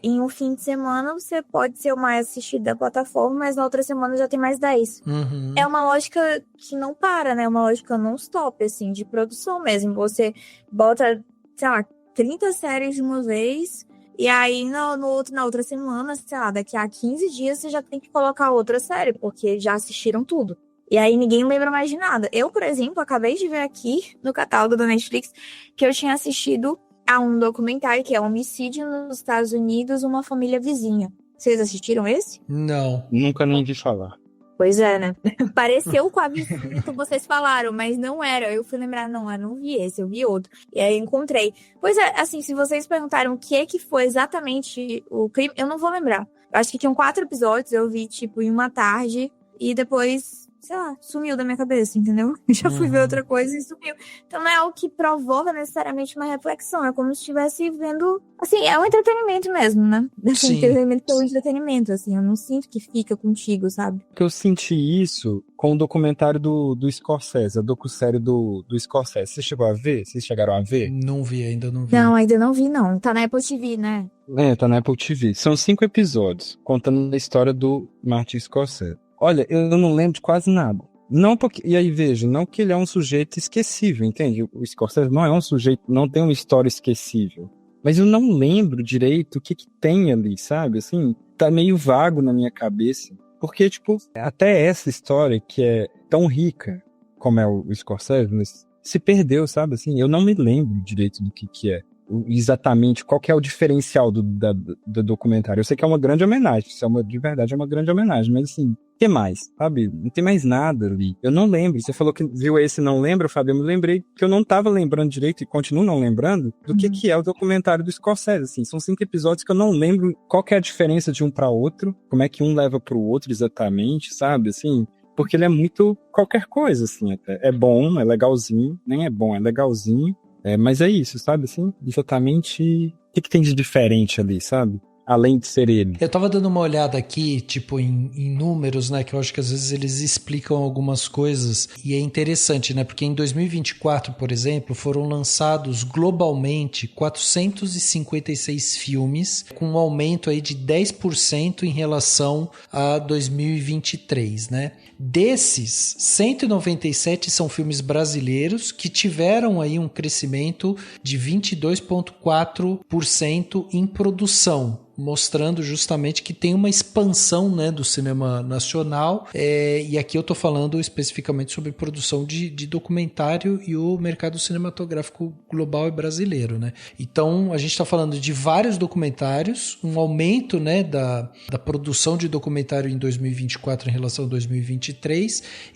em um fim de semana você pode ser o mais assistido da plataforma, mas na outra semana já tem mais 10. Uhum. É uma lógica que não para, né? Uma lógica non-stop, assim, de produção mesmo. Você bota, sei lá, 30 séries de uma vez, e aí na outra semana, sei lá, daqui a 15 dias você já tem que colocar outra série, porque já assistiram tudo. E aí ninguém lembra mais de nada. Eu, por exemplo, acabei de ver aqui no catálogo da Netflix que eu tinha assistido a um documentário que é Homicídio nos Estados Unidos, uma família vizinha. Vocês assistiram esse? Não. Nunca nem ouvi falar. Pois é, né? Pareceu com a vizinha que vocês falaram, mas não era. Eu fui lembrar, não, eu não vi esse, eu vi outro. E aí eu encontrei. Pois é, assim, se vocês perguntaram o que foi exatamente o crime, eu não vou lembrar. Eu acho que tinham 4 episódios, eu vi, tipo, em uma tarde, e depois, sei lá, sumiu da minha cabeça, entendeu? Já fui ver outra coisa e sumiu. Então não é o que provoca necessariamente uma reflexão, é como se estivesse vendo... Assim, é um entretenimento mesmo, né? Assim, entretenimento pelo entretenimento, assim, eu não sinto que fica contigo, sabe? Porque eu senti isso com o documentário do Scorsese, a docu-série do Scorsese. Você chegou a ver? Vocês chegaram a ver? Não vi, ainda não vi. Não, ainda não vi, não. Tá na Apple TV, né? Tá na Apple TV. São 5 episódios, contando a história do Martin Scorsese. Olha, eu não lembro de quase nada. Não porque, e aí veja, não que ele é um sujeito esquecível, entende? O Scorsese não é um sujeito, não tem uma história esquecível. Mas eu não lembro direito o que tem ali, sabe? Assim, tá meio vago na minha cabeça. Porque, tipo, até essa história que é tão rica como é o Scorsese, mas se perdeu, sabe? Assim, eu não me lembro direito do que é. Exatamente qual que é o diferencial do documentário. Eu sei que é uma grande homenagem, de verdade é uma grande homenagem, mas assim, o que mais, sabe? Não tem mais nada ali. Eu não lembro, você falou que viu esse e não lembra, Fábio, eu me lembrei que eu não tava lembrando direito e continuo não lembrando do que é o documentário do Scorsese, assim, são 5 episódios que eu não lembro qual que é a diferença de um para outro, como é que um leva pro outro exatamente, sabe, assim... Porque ele é muito qualquer coisa, assim, até. É bom, é legalzinho, nem é bom, é legalzinho. Mas é isso, sabe, assim, exatamente o que tem de diferente ali, sabe? Além de ser ele. Eu tava dando uma olhada aqui, tipo, em números, né, que eu acho que às vezes eles explicam algumas coisas, e é interessante, né, porque em 2024, por exemplo, foram lançados globalmente 456 filmes, com um aumento aí de 10% em relação a 2023, né? Desses, 197 são filmes brasileiros que tiveram aí um crescimento de 22,4% em produção, mostrando justamente que tem uma expansão, né, do cinema nacional, e aqui eu tô falando especificamente sobre produção de documentário e o mercado cinematográfico global e brasileiro, né? Então a gente está falando de vários documentários, um aumento, né, da produção de documentário em 2024 em relação a 2023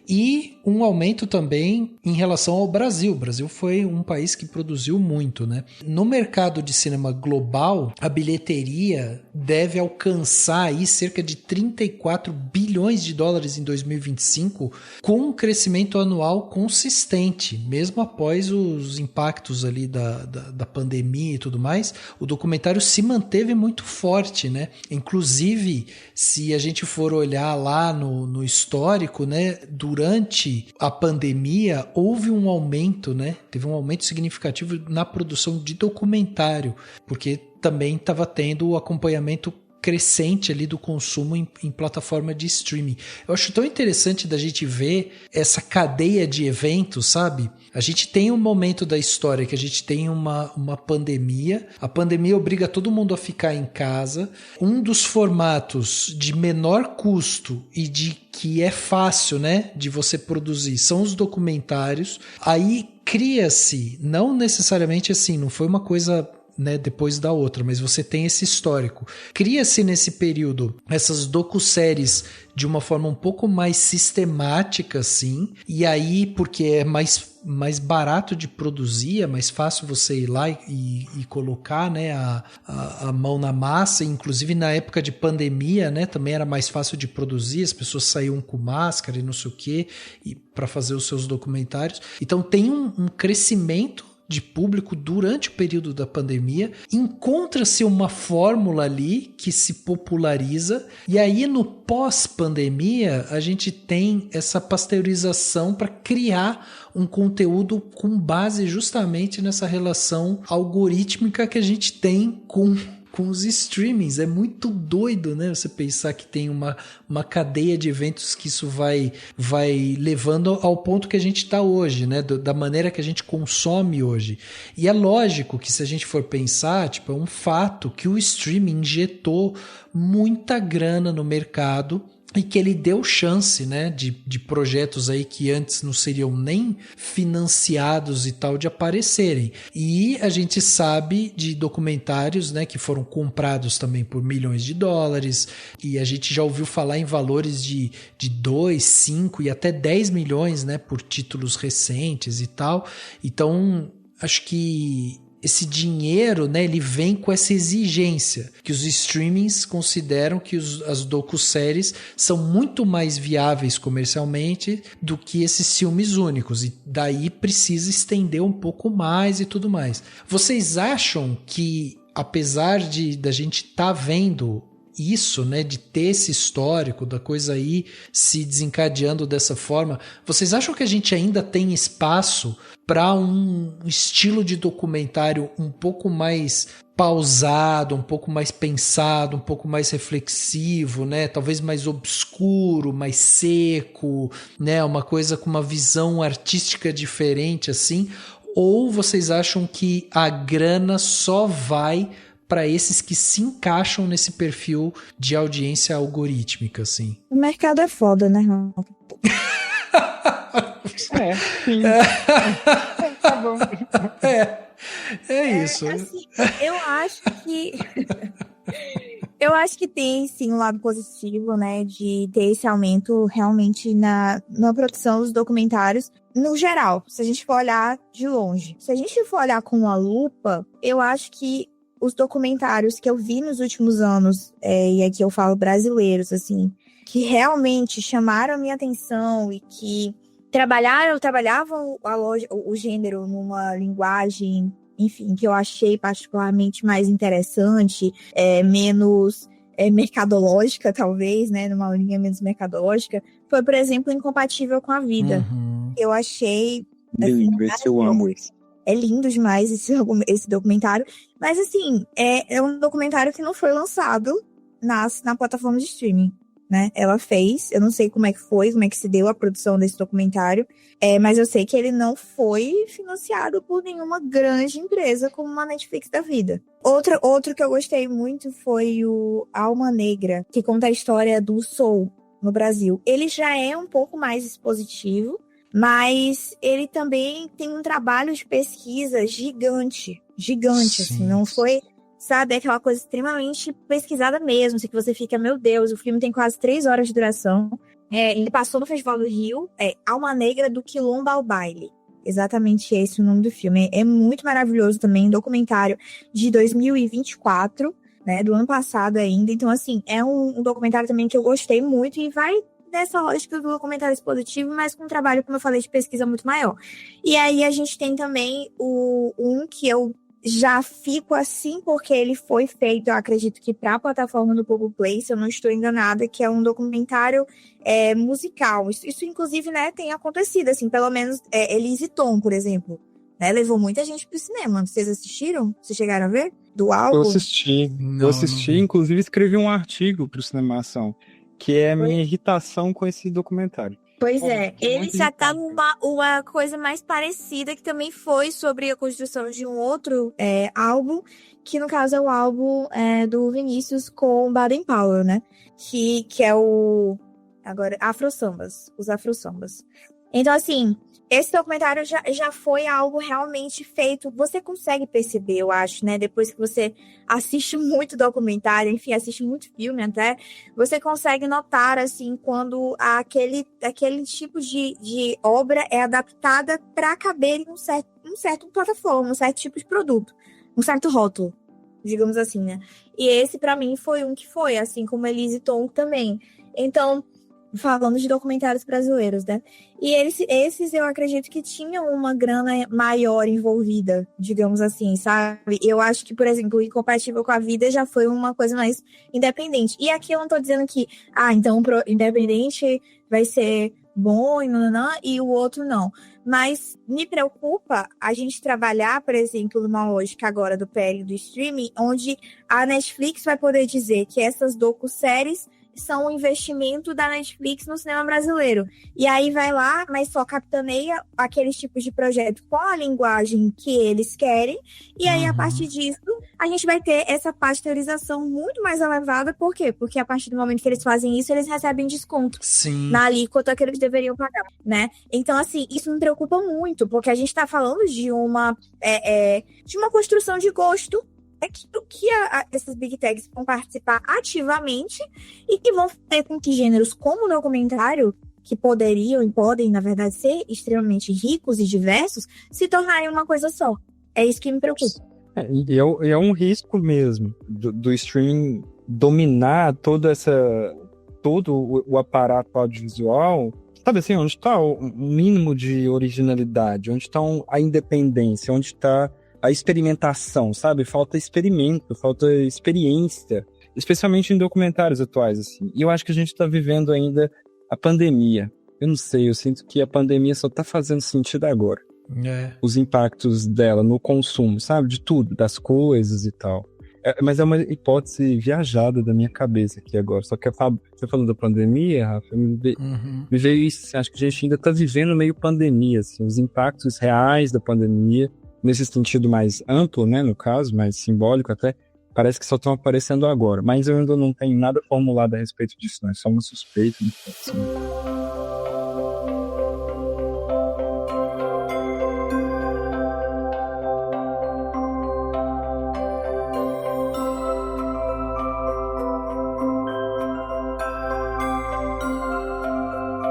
e um aumento também em relação ao Brasil. O Brasil foi um país que produziu muito, né? No mercado de cinema global, a bilheteria deve alcançar aí cerca de 34 bilhões bilhões de dólares em 2025, com um crescimento anual consistente, mesmo após os impactos ali da pandemia e tudo mais. O documentário se manteve muito forte, né? Inclusive, se a gente for olhar lá no histórico, né, durante a pandemia houve um aumento, né? Teve um aumento significativo na produção de documentário, porque também estava tendo o acompanhamento crescente ali do consumo em plataforma de streaming. Eu acho tão interessante da gente ver essa cadeia de eventos, sabe? A gente tem um momento da história que a gente tem uma pandemia. A pandemia obriga todo mundo a ficar em casa. Um dos formatos de menor custo e de que é fácil, né, de você produzir são os documentários. Aí cria-se, não necessariamente assim, não foi uma coisa, né, depois da outra, mas você tem esse histórico. Cria-se nesse período essas docu-séries de uma forma um pouco mais sistemática, assim, e aí, porque é mais barato de produzir, é mais fácil você ir lá e colocar, né, a mão na massa. Inclusive na época de pandemia, né, também era mais fácil de produzir, as pessoas saíam com máscara e não sei o quê, para fazer os seus documentários. Então tem um crescimento de público durante o período da pandemia, encontra-se uma fórmula ali que se populariza, e aí no pós-pandemia a gente tem essa pasteurização para criar um conteúdo com base justamente nessa relação algorítmica que a gente tem com os streamings. É muito doido, né? Você pensar que tem uma cadeia de eventos que isso vai levando ao ponto que a gente está hoje, né? Da maneira que a gente consome hoje. E é lógico que, se a gente for pensar, tipo, é um fato que o streaming injetou muita grana no mercado e que ele deu chance, né, de projetos aí que antes não seriam nem financiados e tal, de aparecerem. E a gente sabe de documentários, né, que foram comprados também por milhões de dólares, e a gente já ouviu falar em valores de 2, 5 e até 10 milhões, né, por títulos recentes e tal. Então, acho que esse dinheiro, né, ele vem com essa exigência que os streamings consideram que as docu-séries são muito mais viáveis comercialmente do que esses filmes únicos, e daí precisa estender um pouco mais e tudo mais. Vocês acham que, apesar da gente estar vendo isso, né, de ter esse histórico da coisa aí se desencadeando dessa forma, vocês acham que a gente ainda tem espaço para um estilo de documentário um pouco mais pausado, um pouco mais pensado, um pouco mais reflexivo, né? Talvez mais obscuro, mais seco, né? Uma coisa com uma visão artística diferente, assim? Ou vocês acham que a grana só vai para esses que se encaixam nesse perfil de audiência algorítmica, assim? O mercado é foda, né, irmão? Sim. Tá bom. É isso. Assim, eu acho que tem, sim, um lado positivo, né, de ter esse aumento realmente na produção dos documentários, no geral, se a gente for olhar de longe. Se a gente for olhar com uma lupa, eu acho que os documentários que eu vi nos últimos anos, e aqui eu falo brasileiros, assim, que realmente chamaram a minha atenção e que trabalhavam o gênero numa linguagem, enfim, que eu achei particularmente mais interessante, menos mercadológica, talvez, né, numa linha menos mercadológica, foi, por exemplo, Incompatível com a Vida. Uhum. Eu achei... Lindo, esse eu amo isso. É lindo demais esse documentário. Mas, assim, é um documentário que não foi lançado na plataforma de streaming, né? Ela fez, eu não sei como é que se deu a produção desse documentário, mas eu sei que ele não foi financiado por nenhuma grande empresa como uma Netflix da vida. Outro que eu gostei muito foi o Alma Negra, que conta a história do soul no Brasil. Ele já é um pouco mais expositivo, mas ele também tem um trabalho de pesquisa gigante, assim, não foi, sabe, aquela coisa extremamente pesquisada mesmo, assim, que você fica, meu Deus, o filme tem quase 3 horas de duração, ele passou no Festival do Rio, Alma Negra do Quilombo ao Baile, exatamente esse o nome do filme, é muito maravilhoso também, um documentário de 2024, né, do ano passado ainda. Então, assim, é um documentário também que eu gostei muito e vai nessa lógica do documentário expositivo, mas com um trabalho, como eu falei, de pesquisa muito maior. E aí a gente tem também um que eu já fico assim, porque ele foi feito, eu acredito que para a plataforma do Globoplay, se eu não estou enganada, que é um documentário musical. Isso inclusive, né, tem acontecido, assim, pelo menos Elise Tom, por exemplo, né, levou muita gente pro cinema. Vocês assistiram? Vocês chegaram a ver? Do álbum? Eu assisti, inclusive escrevi um artigo pro Cinemação, que é a minha irritação com esse documentário. Pois é, ele já tá uma coisa mais parecida, que também foi sobre a construção de um outro álbum, que no caso é o álbum do Vinícius com Baden Powell, né? Que é o... Agora, os Afro-Sambas. Então, assim, esse documentário já foi algo realmente feito. Você consegue perceber, eu acho, né? Depois que você assiste muito documentário, enfim, assiste muito filme até, você consegue notar, assim, quando aquele tipo de obra é adaptada para caber em um certo plataforma, um certo tipo de produto, um certo rótulo, digamos assim, né? E esse, para mim, foi um que foi, assim como Elise Tom também. Então, falando de documentários brasileiros, né? E esses eu acredito que tinham uma grana maior envolvida, digamos assim, sabe? Eu acho que, por exemplo, o Incompatível com a Vida já foi uma coisa mais independente. E aqui eu não tô dizendo que, então o independente vai ser bom e o outro não. Mas me preocupa a gente trabalhar, por exemplo, numa lógica agora do PL do streaming, onde a Netflix vai poder dizer que essas docu-séries são um investimento da Netflix no cinema brasileiro. E aí vai lá, mas só capitaneia aqueles tipos de projeto com a linguagem que eles querem. E aí, a partir disso, a gente vai ter essa pasteurização muito mais elevada. Por quê? Porque a partir do momento que eles fazem isso, eles recebem desconto. Sim. Na alíquota que eles deveriam pagar, né? Então, assim, isso me preocupa muito, porque a gente tá falando de uma construção de gosto que essas big techs vão participar ativamente e que vão fazer com que gêneros como o documentário, que poderiam e podem, na verdade, ser extremamente ricos e diversos, se tornarem uma coisa só. É isso que me preocupa. É um risco mesmo do streaming dominar todo o aparato audiovisual. Sabe assim, onde está o mínimo de originalidade, onde está a independência, onde está a experimentação, sabe? Falta experimento, falta experiência, especialmente em documentários atuais, assim. E eu acho que a gente está vivendo ainda a pandemia. Eu não sei, eu sinto que a pandemia só tá fazendo sentido agora. Os impactos dela no consumo, sabe? De tudo, das coisas e tal. Mas é uma hipótese viajada da minha cabeça aqui agora. Só que você falando da pandemia, Rafa, me veio isso, assim, acho que a gente ainda tá vivendo meio pandemia, assim, os impactos reais da pandemia, nesse sentido mais amplo, né, no caso, mais simbólico até, parece que só estão aparecendo agora. Mas eu ainda não tenho nada formulado a respeito disso, não. É só uma suspeita. Assim.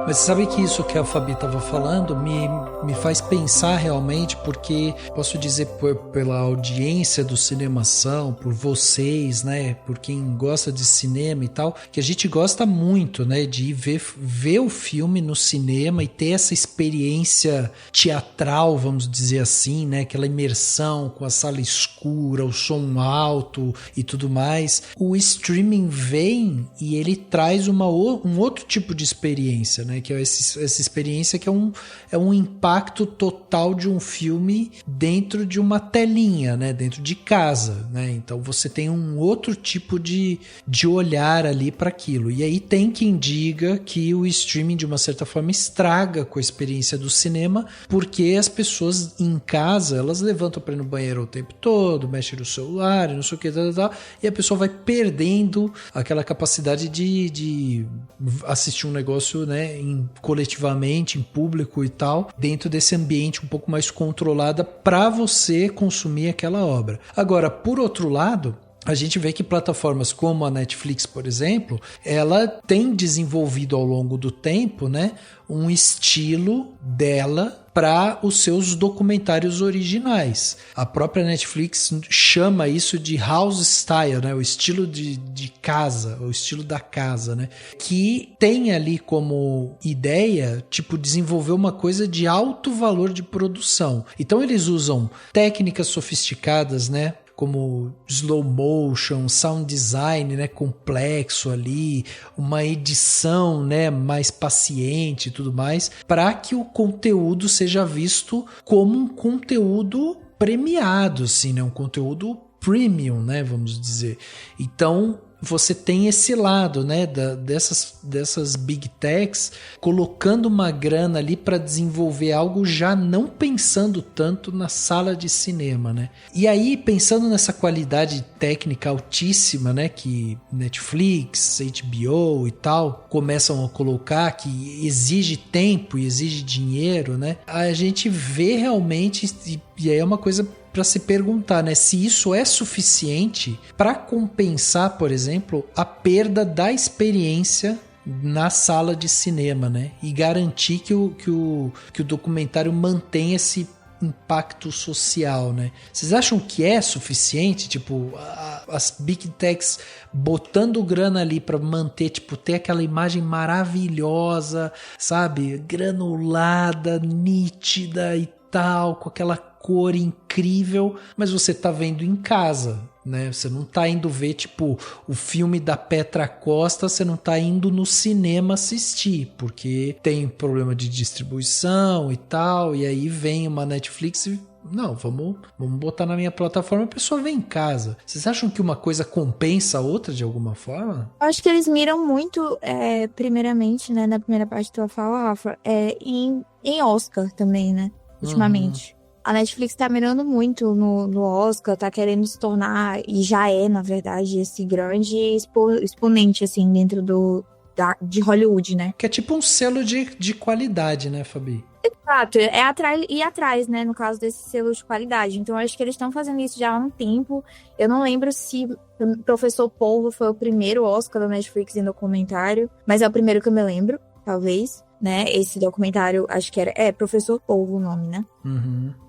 Mas sabe que isso que a Fabi estava falando me faz pensar realmente, porque posso dizer pela audiência do Cinemação, por vocês, né, por quem gosta de cinema e tal, que a gente gosta muito, né, de ir ver o filme no cinema e ter essa experiência teatral, vamos dizer assim, né, aquela imersão com a sala escura, o som alto e tudo mais. O streaming vem e ele traz um outro tipo de experiência, né, que é essa experiência que é um impacto total de um filme dentro de uma telinha, né? Dentro de casa, né? Então você tem um outro tipo de olhar ali para aquilo. E aí tem quem diga que o streaming de uma certa forma estraga com a experiência do cinema, porque as pessoas em casa, elas levantam para ir no banheiro o tempo todo, mexem no celular, não sei o que, tal, e a pessoa vai perdendo aquela capacidade de assistir um negócio, né, coletivamente, em público e tal, dentro desse ambiente um pouco mais controlado para você consumir aquela obra. Agora, por outro lado, a gente vê que plataformas como a Netflix, por exemplo, ela tem desenvolvido ao longo do tempo, né, um estilo dela para os seus documentários originais. A própria Netflix chama isso de house style, né, o estilo de casa, o estilo da casa, né, que tem ali como ideia, tipo, desenvolver uma coisa de alto valor de produção. Então eles usam técnicas sofisticadas, né, como slow motion, sound design, né, complexo ali, uma edição, né, mais paciente e tudo mais, para que o conteúdo seja visto como um conteúdo premiado, assim, né, um conteúdo premium, né, vamos dizer. Então você tem esse lado, né, dessas big techs colocando uma grana ali para desenvolver algo já não pensando tanto na sala de cinema, né? E aí, pensando nessa qualidade técnica altíssima, né, que Netflix, HBO e tal começam a colocar, que exige tempo e exige dinheiro, né? A gente vê realmente, e aí é uma coisa para se perguntar, né, se isso é suficiente para compensar, por exemplo, a perda da experiência na sala de cinema, né, e garantir que o documentário mantenha esse impacto social, né? Vocês acham que é suficiente, tipo, as big techs botando grana ali para manter, tipo, ter aquela imagem maravilhosa, sabe, granulada, nítida e tal, com aquela cor incrível, mas você tá vendo em casa, né? Você não tá indo ver, tipo, o filme da Petra Costa, você não tá indo no cinema assistir, porque tem problema de distribuição e tal, e aí vem uma Netflix e não, vamos botar na minha plataforma, a pessoa vem em casa. Vocês acham que uma coisa compensa a outra de alguma forma? Eu acho que eles miram muito, primeiramente, né, na primeira parte da tua fala, Rafa, em Oscar também, né, ultimamente. A Netflix tá mirando muito no Oscar, tá querendo se tornar, e já é, na verdade, esse grande exponente, assim, dentro de Hollywood, né? Que é tipo um selo de qualidade, né, Fabi? Exato, ir atrás, né, no caso desse selo de qualidade. Então, eu acho que eles estão fazendo isso já há um tempo. Eu não lembro se Professor Polvo foi o primeiro Oscar da Netflix em documentário, mas é o primeiro que eu me lembro, talvez. Né, esse documentário, acho que era Professor Polvo o nome, né?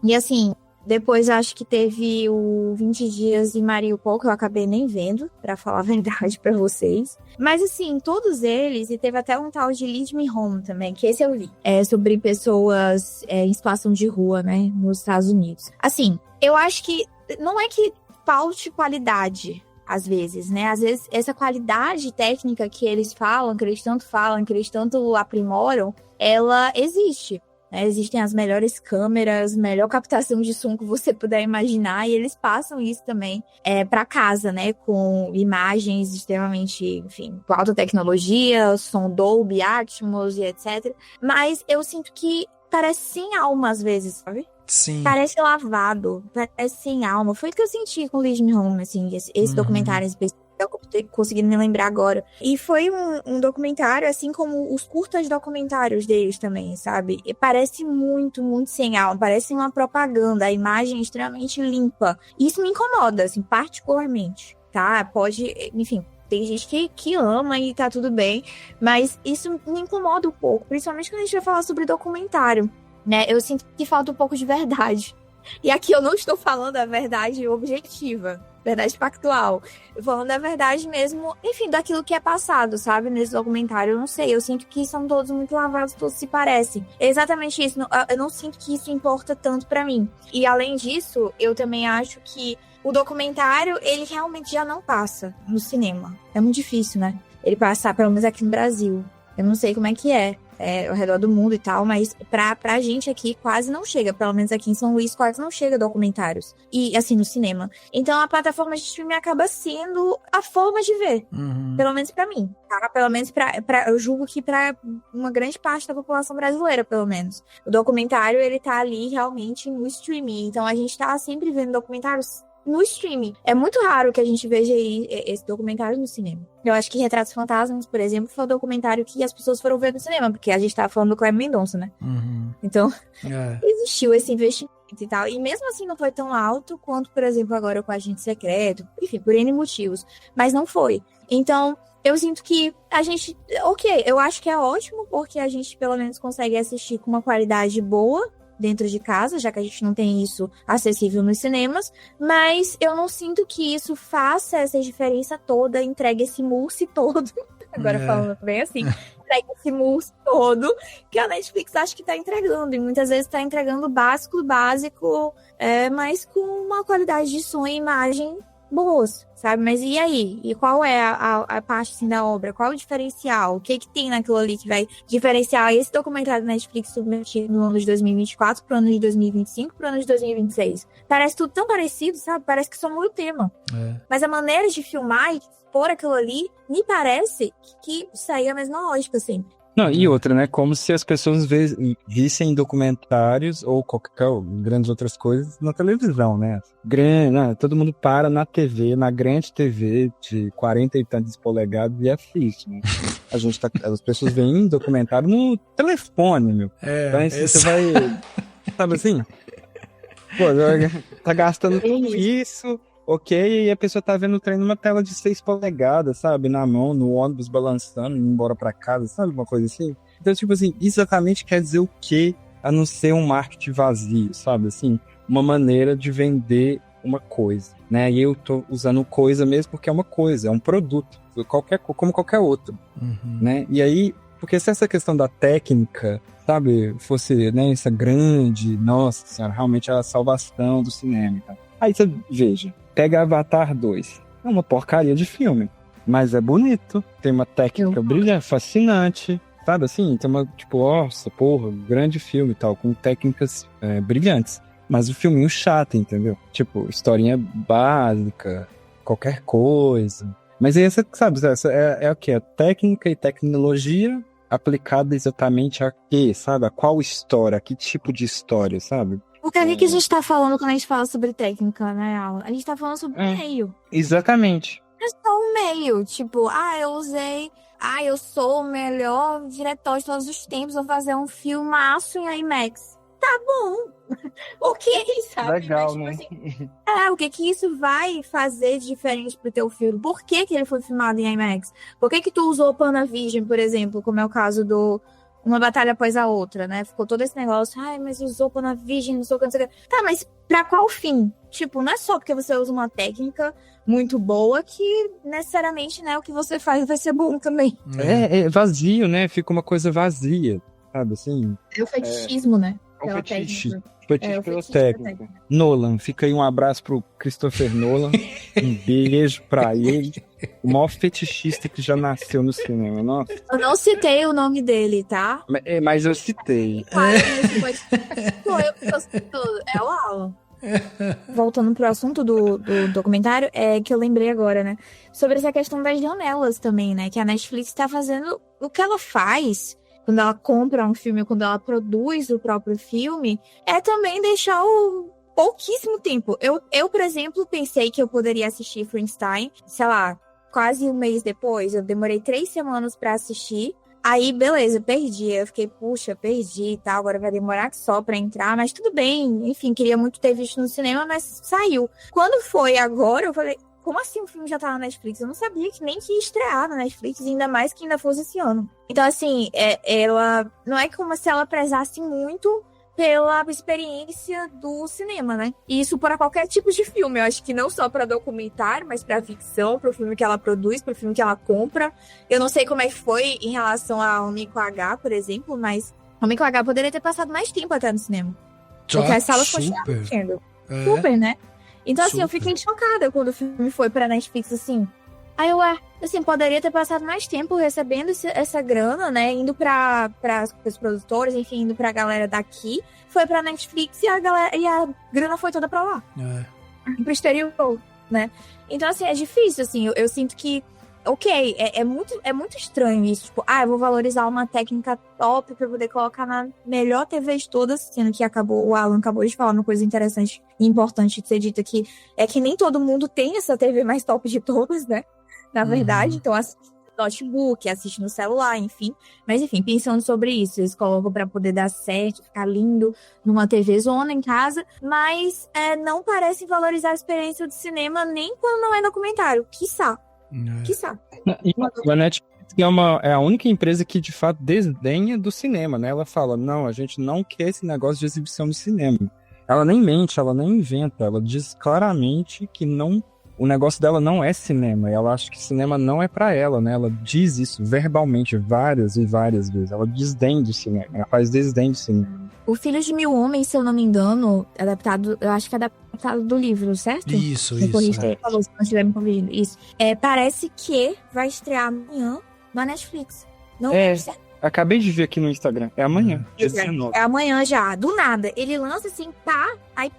E assim, depois acho que teve o 20 Dias em Mariupol, que eu acabei nem vendo, pra falar a verdade pra vocês. Mas assim, todos eles, e teve até um tal de Lead Me Home também, que esse eu vi. É sobre pessoas em situação de rua, né, nos Estados Unidos. Assim, eu acho que não é que falte qualidade, às vezes, né? Às vezes, essa qualidade técnica que eles falam, que eles tanto aprimoram, ela existe. Né? Existem as melhores câmeras, melhor captação de som que você puder imaginar, e eles passam isso também para casa, né? Com imagens extremamente, enfim, com alta tecnologia, som Dolby, Atmos e etc. Mas eu sinto que parece sem alma às vezes, sabe? Sim. Parece lavado, parece sem alma. Foi o que eu senti com Lead Me Home, assim, esse documentário específico, que eu tô conseguindo me lembrar agora. E foi um documentário, assim como os curtas documentários deles também, sabe? E parece muito, muito sem alma, parece uma propaganda, a imagem é extremamente limpa. Isso me incomoda, assim, particularmente, tá? Pode, enfim, tem gente que ama e tá tudo bem, mas isso me incomoda um pouco, principalmente quando a gente vai falar sobre documentário. Né, eu sinto que falta um pouco de verdade. E aqui eu não estou falando a verdade objetiva, verdade factual. Eu tô falando a verdade mesmo, enfim, daquilo que é passado, sabe? Nesse documentário, eu não sei. Eu sinto que são todos muito lavados, todos se parecem. É exatamente isso. Eu não sinto que isso importa tanto pra mim. E além disso, eu também acho que o documentário, ele realmente já não passa no cinema. É muito difícil, né? Ele passar, pelo menos aqui no Brasil. Eu não sei como é que é. Ao redor do mundo e tal, mas pra gente aqui quase não chega, pelo menos aqui em São Luís quase não chega documentários, e assim, no cinema. Então a plataforma de streaming acaba sendo a forma de ver, pelo menos pra mim, tá? Pelo menos eu julgo que pra uma grande parte da população brasileira, pelo menos. O documentário, ele tá ali realmente no streaming, então a gente tá sempre vendo documentários no streaming. É muito raro que a gente veja aí esse documentário no cinema. Eu acho que Retratos Fantasmas, por exemplo, foi um documentário que as pessoas foram ver no cinema, porque a gente tava falando do Kleber Mendonça, né? Então, existiu esse investimento. e tal. E mesmo assim não foi tão alto quanto, por exemplo, agora com Agente Secreto. Enfim, por N motivos. Mas não foi. Então, eu sinto que a gente... Ok, eu acho que é ótimo, porque a gente pelo menos consegue assistir com uma qualidade boa dentro de casa, já que a gente não tem isso acessível nos cinemas, mas eu não sinto que isso faça essa diferença toda, entregue esse mousse todo, agora falando bem assim, entregue esse mousse todo, que a Netflix acho que tá entregando, e muitas vezes tá entregando o básico, mas com uma qualidade de som e imagem boas, sabe? Mas e aí? E qual é a parte assim, da obra? Qual o diferencial? O que tem naquilo ali que vai diferenciar esse documentário da Netflix submetido no ano de 2024 pro ano de 2025 pro ano de 2026? Parece tudo tão parecido, sabe? Parece que só muda o tema. Mas a maneira de filmar e expor aquilo ali, me parece que segue a mesma lógica, assim. Não, e outra, né? Como se as pessoas vissem documentários ou qualquer grandes outras coisas na televisão, né? Todo mundo para na TV, na grande TV de 40 e tantos polegadas e assiste, né? As pessoas veem documentário no telefone, meu. Então, assim, você vai... Sabe assim? Pô, tá gastando tudo isso... Ok, e a pessoa tá vendo o trem numa tela de 6 polegadas, sabe? Na mão, no ônibus, balançando, indo embora pra casa, sabe? Uma coisa assim. Então, tipo assim, exatamente quer dizer o quê? A não ser um marketing vazio, sabe? Assim, uma maneira de vender uma coisa, né? E eu tô usando coisa mesmo porque é uma coisa, é um produto, como qualquer outro, né? E aí, porque se essa questão da técnica, sabe? Fosse, né, essa grande, nossa senhora, realmente é a salvação do cinema e tal. Aí você veja, pega Avatar 2. É uma porcaria de filme, mas é bonito. Tem uma técnica brilhante, fascinante. Sabe assim? Tem uma, tipo, nossa, porra, grande filme e tal, com técnicas brilhantes. Mas o filminho chato, entendeu? Tipo, historinha básica, qualquer coisa. Mas aí você sabe, essa é o quê? A técnica e tecnologia aplicada exatamente a quê, sabe? A qual história, a que tipo de história, sabe? Porque o que a gente tá falando quando a gente fala sobre técnica, né, Alan? A gente tá falando sobre meio. Exatamente. É só um meio. Tipo, eu sou o melhor diretor de todos os tempos, vou fazer um filmaço em IMAX. Tá bom. O que, sabe? Legal, mas, tipo, né? assim, o que isso vai fazer de diferente pro teu filme? Por que ele foi filmado em IMAX? Por que tu usou Panavision, por exemplo, como é o caso do Uma Batalha Após a Outra, né? Ficou todo esse negócio, mas usou Panavision, não sei o que, não sei o que. Tá, mas pra qual fim? Tipo, não é só porque você usa uma técnica muito boa que necessariamente, né, o que você faz vai ser bom também. É vazio, né? Fica uma coisa vazia, sabe assim? É o fetichismo, né? É o fetiche. Técnica. Fetiche pela técnica. Nolan, fica aí um abraço pro Christopher Nolan. Um beijo pra ele. O maior fetichista que já nasceu no cinema, nossa. Eu não citei o nome dele, tá? Mas eu citei. É o Alan. Voltando pro assunto do documentário, que eu lembrei agora, né? Sobre essa questão das janelas também, né? Que a Netflix tá fazendo o que ela faz quando ela compra um filme, quando ela produz o próprio filme, é também deixar o pouquíssimo tempo. Eu, por exemplo, pensei que eu poderia assistir Frankenstein, sei lá, quase um mês depois. Eu demorei 3 semanas pra assistir. Aí, beleza, perdi. Eu fiquei, puxa, perdi e tal. Agora vai demorar só pra entrar, mas tudo bem. Enfim, queria muito ter visto no cinema, mas saiu. Quando foi agora, eu falei, como assim o filme já tá na Netflix? Eu não sabia que nem que ia estrear na Netflix, ainda mais que ainda fosse esse ano. Então, assim, ela não é como se ela prezasse muito pela experiência do cinema, né? E isso para qualquer tipo de filme. Eu acho que não só para documentário, mas para ficção, para o filme que ela produz, para o filme que ela compra. Eu não sei como é que foi em relação a Homem com H, por exemplo, mas Homem com H poderia ter passado mais tempo até no cinema. Porque as salas continuavam enchendo. Super, né? Então, assim, eu fiquei chocada quando o filme foi pra Netflix, assim. Aí eu, assim, poderia ter passado mais tempo recebendo essa grana, né? Indo para os produtores, enfim, indo pra galera daqui. Foi pra Netflix e a grana foi toda pra lá. Pro exterior, né? Então, assim, é difícil, assim. Eu sinto que, ok, é muito estranho isso. Tipo, eu vou valorizar uma técnica top pra poder colocar na melhor TV de todas, sendo que o Alan acabou de falar uma coisa interessante e importante de ser dita aqui, é que nem todo mundo tem essa TV mais top de todas, né? Na verdade, então, assim, notebook, assiste no celular, enfim. Mas, enfim, pensando sobre isso, eles colocam pra poder dar certo, ficar lindo numa TV zona em casa, mas não parecem valorizar a experiência do cinema nem quando não é documentário. Quiçá. E a Netflix é a única empresa que, de fato, desdenha do cinema, né? Ela fala, não, a gente não quer esse negócio de exibição do cinema. Ela nem mente, ela nem inventa, ela diz claramente que não... O negócio dela não é cinema, e ela acha que cinema não é pra ela, né? Ela diz isso verbalmente várias e várias vezes. Ela desdém do cinema, ela faz desdém do cinema. O Filho de Mil Homens, se eu não me engano, adaptado, eu acho que é adaptado do livro, certo? Isso. Falou, se não estiver me corrigindo. Isso. Parece que vai estrear amanhã na Netflix. Não é certo. Acabei de ver aqui no Instagram. É amanhã, dia 19. É amanhã já, do nada. Ele lança assim, aí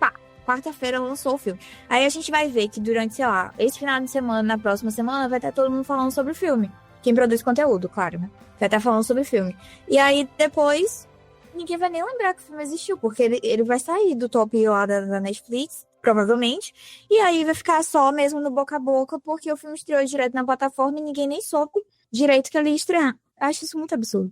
quarta-feira lançou o filme. Aí a gente vai ver que durante, sei lá, esse final de semana, na próxima semana, vai estar todo mundo falando sobre o filme. Quem produz conteúdo, claro, né? Vai estar falando sobre o filme. E aí, depois, ninguém vai nem lembrar que o filme existiu, porque ele vai sair do top lá da Netflix, provavelmente. E aí vai ficar só mesmo no boca a boca, porque o filme estreou direto na plataforma e ninguém nem soube direito que ele ia estrear. Eu acho isso muito absurdo.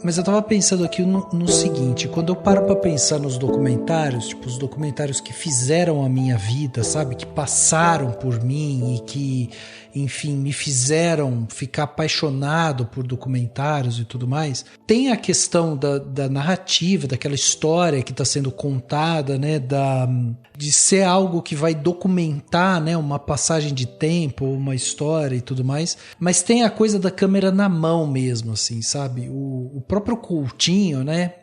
Mas eu tava pensando aqui no seguinte, quando eu paro pra pensar nos documentários, tipo os documentários que fizeram a minha vida, sabe? Que passaram por mim e que, enfim, me fizeram ficar apaixonado por documentários e tudo mais. Tem a questão da narrativa, daquela história que tá sendo contada, né? De ser algo que vai documentar, né? Uma passagem de tempo, uma história e tudo mais. Mas tem a coisa da câmera na mão mesmo, assim, sabe? O próprio Coutinho, né?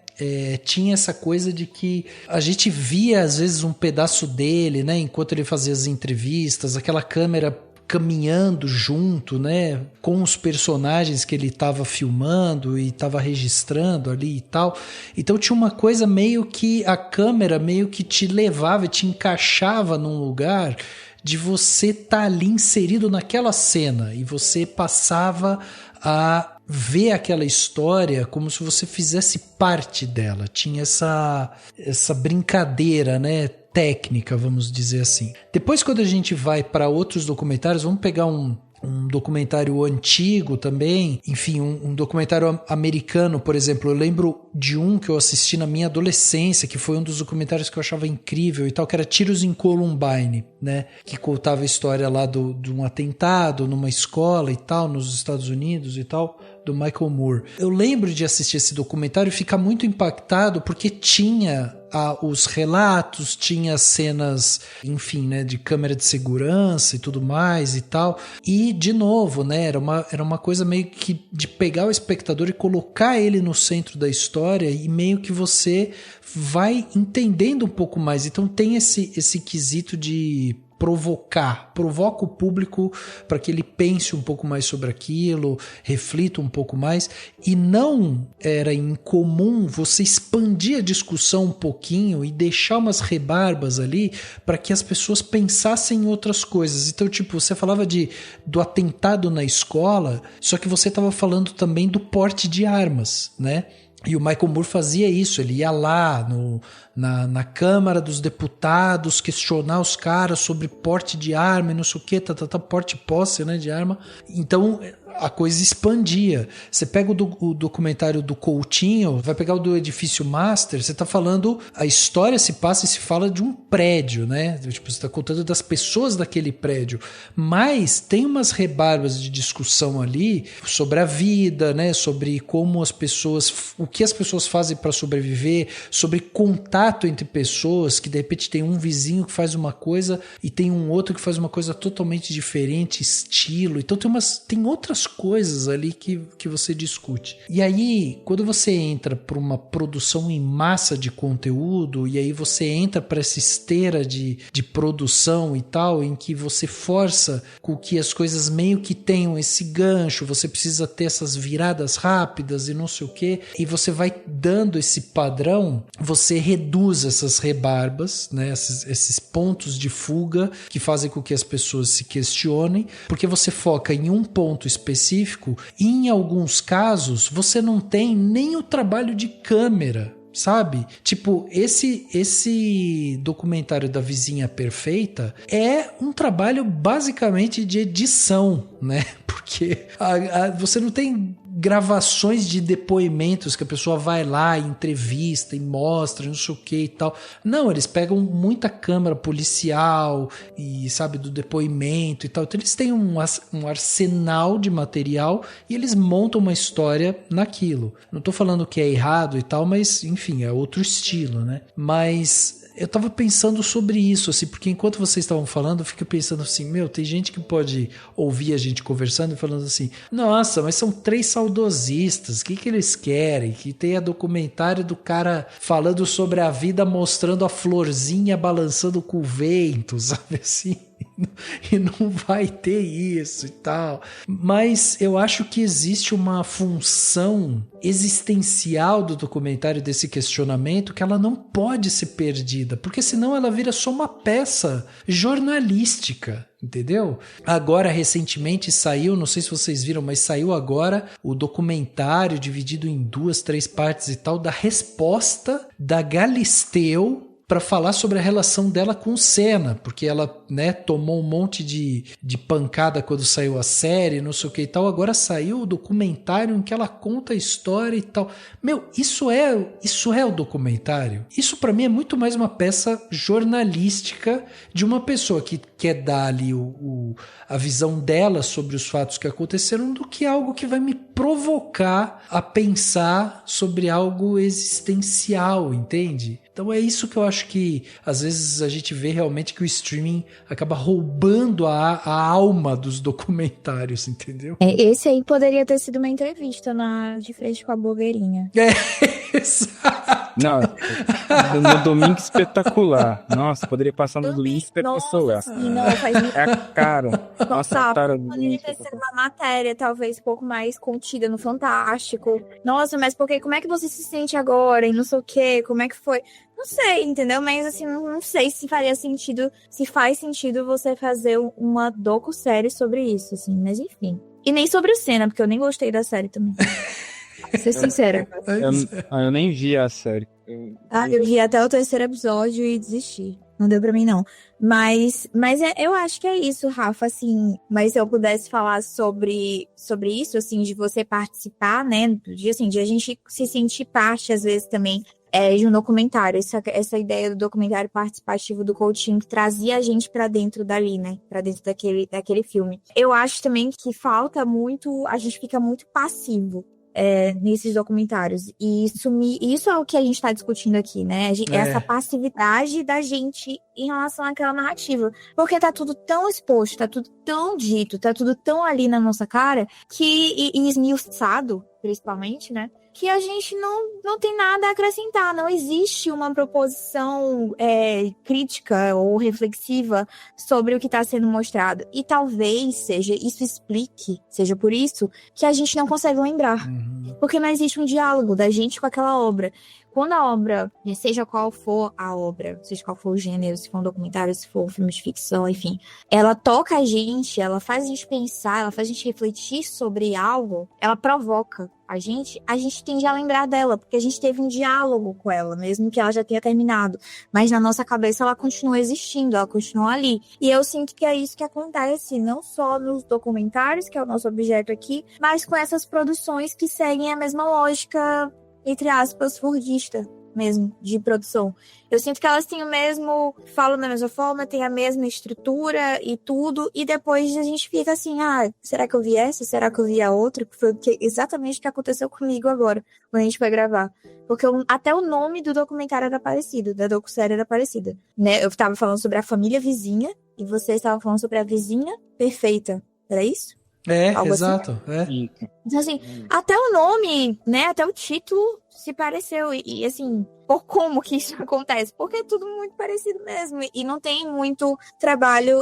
Tinha essa coisa de que a gente via às vezes um pedaço dele, né? Enquanto ele fazia as entrevistas, aquela câmera caminhando junto, né? Com os personagens que ele estava filmando e estava registrando ali e tal. Então tinha uma coisa meio que a câmera meio que te levava, te encaixava num lugar de você estar ali inserido naquela cena e você passava a ver aquela história como se você fizesse parte dela. Tinha essa brincadeira, né, técnica, vamos dizer assim. Depois, quando a gente vai para outros documentários, vamos pegar um documentário antigo também, enfim, um documentário americano, por exemplo. Eu lembro de um que eu assisti na minha adolescência, que foi um dos documentários que eu achava incrível e tal, que era Tiros em Columbine, né? Que contava a história lá de um atentado numa escola e tal, nos Estados Unidos e tal, do Michael Moore. Eu lembro de assistir esse documentário e ficar muito impactado porque tinha os relatos, tinha cenas, enfim, né, de câmera de segurança e tudo mais e tal. E, de novo, né, era uma coisa meio que de pegar o espectador e colocar ele no centro da história e meio que você vai entendendo um pouco mais. Então tem esse quesito de provoca o público para que ele pense um pouco mais sobre aquilo, reflita um pouco mais, e não era incomum você expandir a discussão um pouquinho e deixar umas rebarbas ali para que as pessoas pensassem em outras coisas. Então, tipo, você falava do atentado na escola, só que você estava falando também do porte de armas, né? E o Michael Moore fazia isso, ele ia lá na Câmara dos Deputados questionar os caras sobre porte de arma e não sei o que, porte e posse, né, de arma. Então a coisa expandia. Você pega o documentário do Coutinho, vai pegar o do Edifício Master, você tá falando, a história se passa e se fala de um prédio, né? Tipo, você tá contando das pessoas daquele prédio, mas tem umas rebarbas de discussão ali sobre a vida, né? Sobre como as pessoas, o que as pessoas fazem para sobreviver, sobre contato entre pessoas, que de repente tem um vizinho que faz uma coisa e tem um outro que faz uma coisa totalmente diferente, estilo. Então tem outras coisas ali que você discute. E aí, quando você entra para uma produção em massa de conteúdo, e aí você entra para essa esteira de produção e tal, em que você força com que as coisas meio que tenham esse gancho, você precisa ter essas viradas rápidas e não sei o quê, e você vai dando esse padrão, você reduz essas rebarbas, né, esses pontos de fuga que fazem com que as pessoas se questionem, porque você foca em um ponto específico específico, e em alguns casos você não tem nem o trabalho de câmera, sabe? Tipo, esse documentário da Vizinha Perfeita é um trabalho basicamente de edição, né? Porque você não tem gravações de depoimentos que a pessoa vai lá e entrevista e mostra, não sei o que e tal. Não, eles pegam muita câmera policial e, sabe, do depoimento e tal. Então eles têm um arsenal de material e eles montam uma história naquilo. Não tô falando que é errado e tal, mas, enfim, é outro estilo, né? Mas eu tava pensando sobre isso, assim, porque enquanto vocês estavam falando, eu fico pensando assim, tem gente que pode ouvir a gente conversando e falando assim, nossa, mas são 3 saudosistas, o que eles querem? Que tenha documentário do cara falando sobre a vida, mostrando a florzinha balançando com o vento, sabe assim? E não vai ter isso e tal. Mas eu acho que existe uma função existencial do documentário, desse questionamento, que ela não pode ser perdida, porque senão ela vira só uma peça jornalística. Entendeu? Agora, recentemente saiu, não sei se vocês viram, mas saiu agora o documentário dividido em 2, 3 partes e tal, da resposta da Galisteu para falar sobre a relação dela com o Senna, porque ela, né, tomou um monte de pancada quando saiu a série, não sei o que e tal. Agora saiu o documentário em que ela conta a história e tal. Isso é o documentário. Isso para mim é muito mais uma peça jornalística de uma pessoa que quer dar ali a visão dela sobre os fatos que aconteceram, do que algo que vai me provocar a pensar sobre algo existencial, entende? Então é isso que eu acho que às vezes a gente vê realmente que o streaming acaba roubando a alma dos documentários, entendeu? Esse aí poderia ter sido uma entrevista De Frente com a Blogueirinha. Exato. Não, no Domingo Espetacular. Nossa, poderia passar no Domingo Espetacular. Não, faz muito... É a cara. Nossa, a cara do Poderia ter sido uma matéria, talvez, um pouco mais contida no Fantástico. Nossa, mas como é que você se sente agora? E não sei o quê, como é que foi? Não sei, entendeu? Mas assim, não sei se faria sentido, se faz sentido você fazer uma docu-série sobre isso, assim, mas enfim. E nem sobre o Senna, porque eu nem gostei da série também. Pra ser sincera. Eu nem vi a série. Eu vi até o 3º episódio e desisti. Não deu pra mim, não. Mas eu acho que é isso, Rafa, assim. Mas se eu pudesse falar sobre isso, assim, de você participar, né? De a gente se sentir parte, às vezes, também, de um documentário. Essa ideia do documentário participativo do Coutinho, que trazia a gente pra dentro dali, né? Pra dentro daquele filme. Eu acho também que falta muito... A gente fica muito passivo nesses documentários. E isso é o que a gente está discutindo aqui, né? Essa passividade da gente em relação àquela narrativa. Porque tá tudo tão exposto, tá tudo tão dito, tá tudo tão ali na nossa cara, e esmiuçado, principalmente, né? Que a gente não tem nada a acrescentar. Não existe uma proposição crítica ou reflexiva sobre o que está sendo mostrado. E talvez seja por isso que a gente não consegue lembrar. Porque não existe um diálogo da gente com aquela obra. Quando a obra, seja qual for a obra, seja qual for o gênero, se for um documentário, se for um filme de ficção, enfim, ela toca a gente, ela faz a gente pensar, ela faz a gente refletir sobre algo, ela provoca a gente tende a lembrar dela, porque a gente teve um diálogo com ela, mesmo que ela já tenha terminado. Mas na nossa cabeça ela continua existindo, ela continua ali. E eu sinto que é isso que acontece, não só nos documentários, que é o nosso objeto aqui, mas com essas produções que seguem a mesma lógica, entre aspas, fordista mesmo, de produção. Eu sinto que elas têm o mesmo, falam da mesma forma, têm a mesma estrutura e tudo, e depois a gente fica assim, será que eu vi essa? Será que eu vi a outra? Que foi exatamente o que aconteceu comigo agora, quando a gente foi gravar. Porque até o nome do documentário era parecido, da docu-série era parecida, né? Eu tava falando sobre a família vizinha, e vocês estavam falando sobre a vizinha perfeita. Era isso? Algo exato. Assim? Então, assim, até o nome, né? Até o título se pareceu. E assim, por como que isso acontece? Porque é tudo muito parecido mesmo. E não tem muito trabalho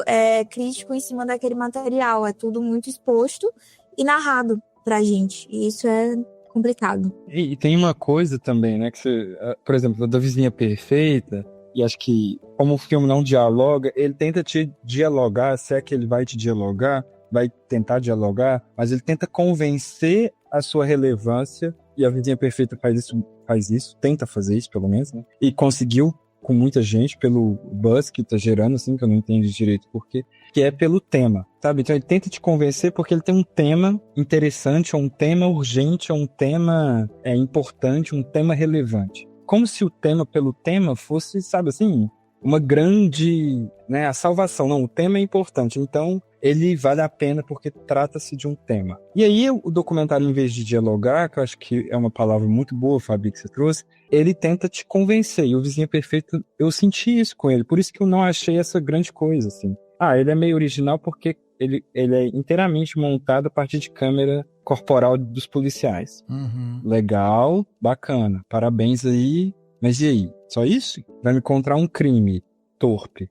crítico em cima daquele material. É tudo muito exposto e narrado pra gente. E isso é complicado. E tem uma coisa também, né? Que você, por exemplo, da Vizinha Perfeita, e acho que, como o filme não dialoga, ele tenta te dialogar, se é que ele vai te dialogar, vai tentar dialogar, mas ele tenta convencer a sua relevância, e a Vizinha Perfeita faz isso, tenta fazer isso pelo menos, né? E conseguiu com muita gente, pelo buzz que tá gerando, assim, que eu não entendo direito porquê, que é pelo tema, sabe? Então ele tenta te convencer porque ele tem um tema interessante, ou um tema urgente, ou um tema importante, um tema relevante. Como se o tema pelo tema fosse, sabe assim, uma grande, né, a salvação. Não, o tema é importante, então ele vale a pena porque trata-se de um tema. E aí o documentário, em vez de dialogar, que eu acho que é uma palavra muito boa, Fabi, que você trouxe, ele tenta te convencer. E o Vizinha Perfeita, eu senti isso com ele, por isso que eu não achei essa grande coisa, assim. Ele é meio original porque ele é inteiramente montado a partir de câmera corporal dos policiais. Uhum. Legal, bacana, parabéns aí. Mas e aí? Só isso? Vai me encontrar um crime torpe.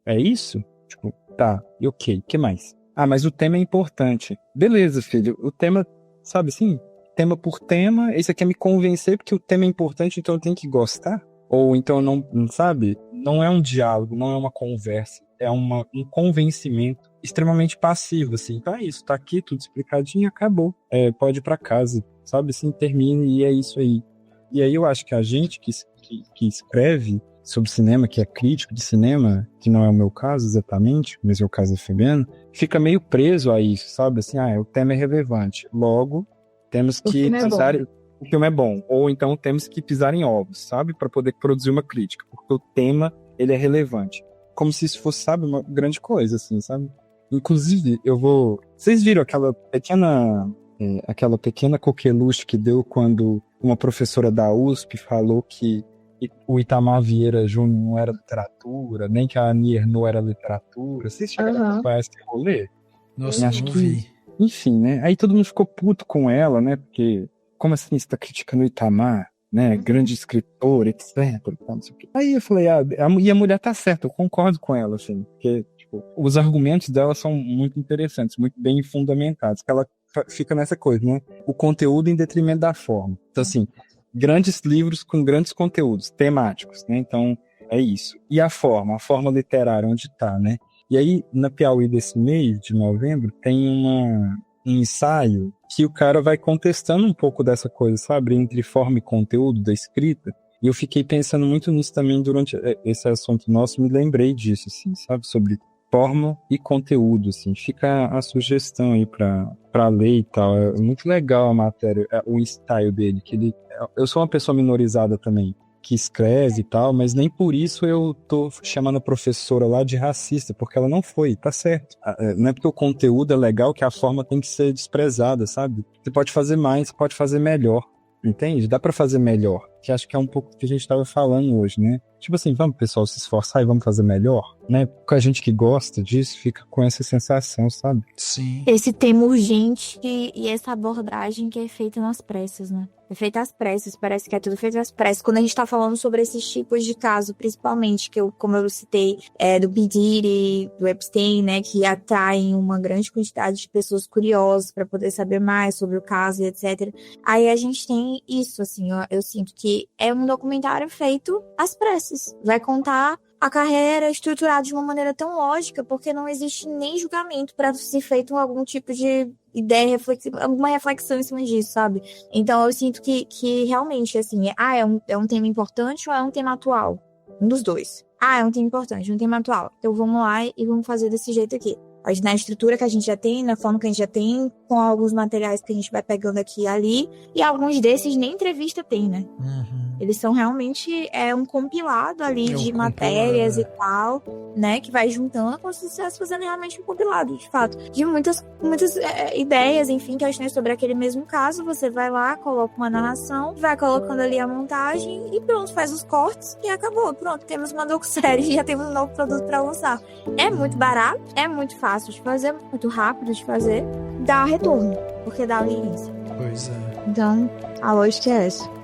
É isso? Tipo, tá, e ok, o que mais? Mas o tema é importante. Beleza, filho, o tema, sabe assim? Tema por tema, esse aqui é me convencer porque o tema é importante, então eu tenho que gostar? Ou então não sabe? Não é um diálogo, não é uma conversa, é um convencimento extremamente passivo, assim. Então é isso, tá aqui, tudo explicadinho, acabou. Pode ir pra casa, sabe assim? Termine e é isso aí. E aí eu acho que a gente que escreve sobre cinema, que é crítico de cinema, que não é o meu caso exatamente, mas é o caso da Fabiana, fica meio preso a isso, sabe? Assim, o tema é relevante. Logo, temos que pisar... O filme é bom. Ou então temos que pisar em ovos, sabe? Para poder produzir uma crítica. Porque o tema, ele é relevante. Como se isso fosse, sabe? Uma grande coisa, assim, sabe? Inclusive, Vocês viram aquela pequena coqueluche que deu quando uma professora da USP falou que o Itamar Vieira Júnior não era literatura, nem que a Annie Ernaux era literatura? Vocês chegaram a acompanhar esse rolê? Nossa, acho não que vi. Enfim, né? Aí todo mundo ficou puto com ela, né? Porque, como assim, você tá criticando o Itamar, né? Grande escritor, etc. Não sei o quê. Aí eu falei, e a mulher tá certa, eu concordo com ela, assim. Porque, tipo, os argumentos dela são muito interessantes, muito bem fundamentados. Que ela fica nessa coisa, né? O conteúdo em detrimento da forma. Então, assim, grandes livros com grandes conteúdos temáticos, né? Então, é isso. E a forma literária, onde tá, né? E aí, na Piauí desse mês, de novembro, tem um ensaio que o cara vai contestando um pouco dessa coisa, sabe? Entre forma e conteúdo da escrita. E eu fiquei pensando muito nisso também durante esse assunto nosso, me lembrei disso, assim, sabe? Sobre forma e conteúdo, assim. Fica a sugestão aí pra ler e tal. É muito legal a matéria, o style dele, que eu sou uma pessoa minorizada também, que escreve e tal, mas nem por isso eu tô chamando a professora lá de racista, porque ela não foi, tá certo. Não é porque o conteúdo é legal que a forma tem que ser desprezada, sabe? Você pode fazer mais, você pode fazer melhor, entende? Dá pra fazer melhor, que acho que é um pouco do que a gente tava falando hoje, né? Tipo assim, vamos, pessoal, se esforçar e vamos fazer melhor, né? Porque a gente que gosta disso fica com essa sensação, sabe? Sim. Esse tema urgente e essa abordagem que é feita nas pressas, né? É feita às pressas, parece que é tudo feito às pressas. Quando a gente tá falando sobre esses tipos de caso, principalmente, como eu citei, do P. Diddy, do Epstein, né? Que atraem uma grande quantidade de pessoas curiosas para poder saber mais sobre o caso e etc. Aí a gente tem isso, assim, eu sinto que é um documentário feito às pressas. Vai contar a carreira estruturada de uma maneira tão lógica, porque não existe nem julgamento para ser feito algum tipo de ideia, alguma reflexão em cima disso, sabe? Então eu sinto que realmente, assim, é um tema importante ou é um tema atual? Um dos dois. É um tema importante, um tema atual. Então vamos lá e vamos fazer desse jeito aqui. Na estrutura que a gente já tem, na forma que a gente já tem, com alguns materiais que a gente vai pegando aqui e ali, e alguns desses nem entrevista tem, né? Uhum. Eles são realmente um compilado ali de matérias e tal, né? Que vai juntando como se estivesse fazendo realmente um compilado, de fato. De muitas ideias, enfim, que eu tenho sobre aquele mesmo caso. Você vai lá, coloca uma narração, vai colocando ali a montagem e pronto, faz os cortes e acabou. Pronto, temos uma docu-série, já temos um novo produto pra lançar. É muito barato, é muito fácil de fazer, muito rápido de fazer. Dá retorno, porque dá audiência. Pois é. Então, a lógica é essa.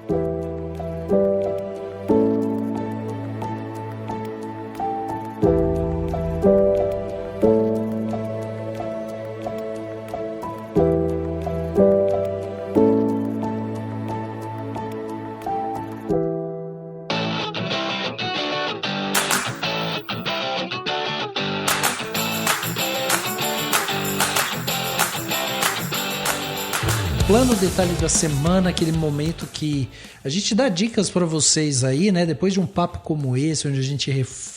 Plano Detalhe da semana, aquele momento que a gente dá dicas para vocês aí, né? Depois de um papo como esse, onde a gente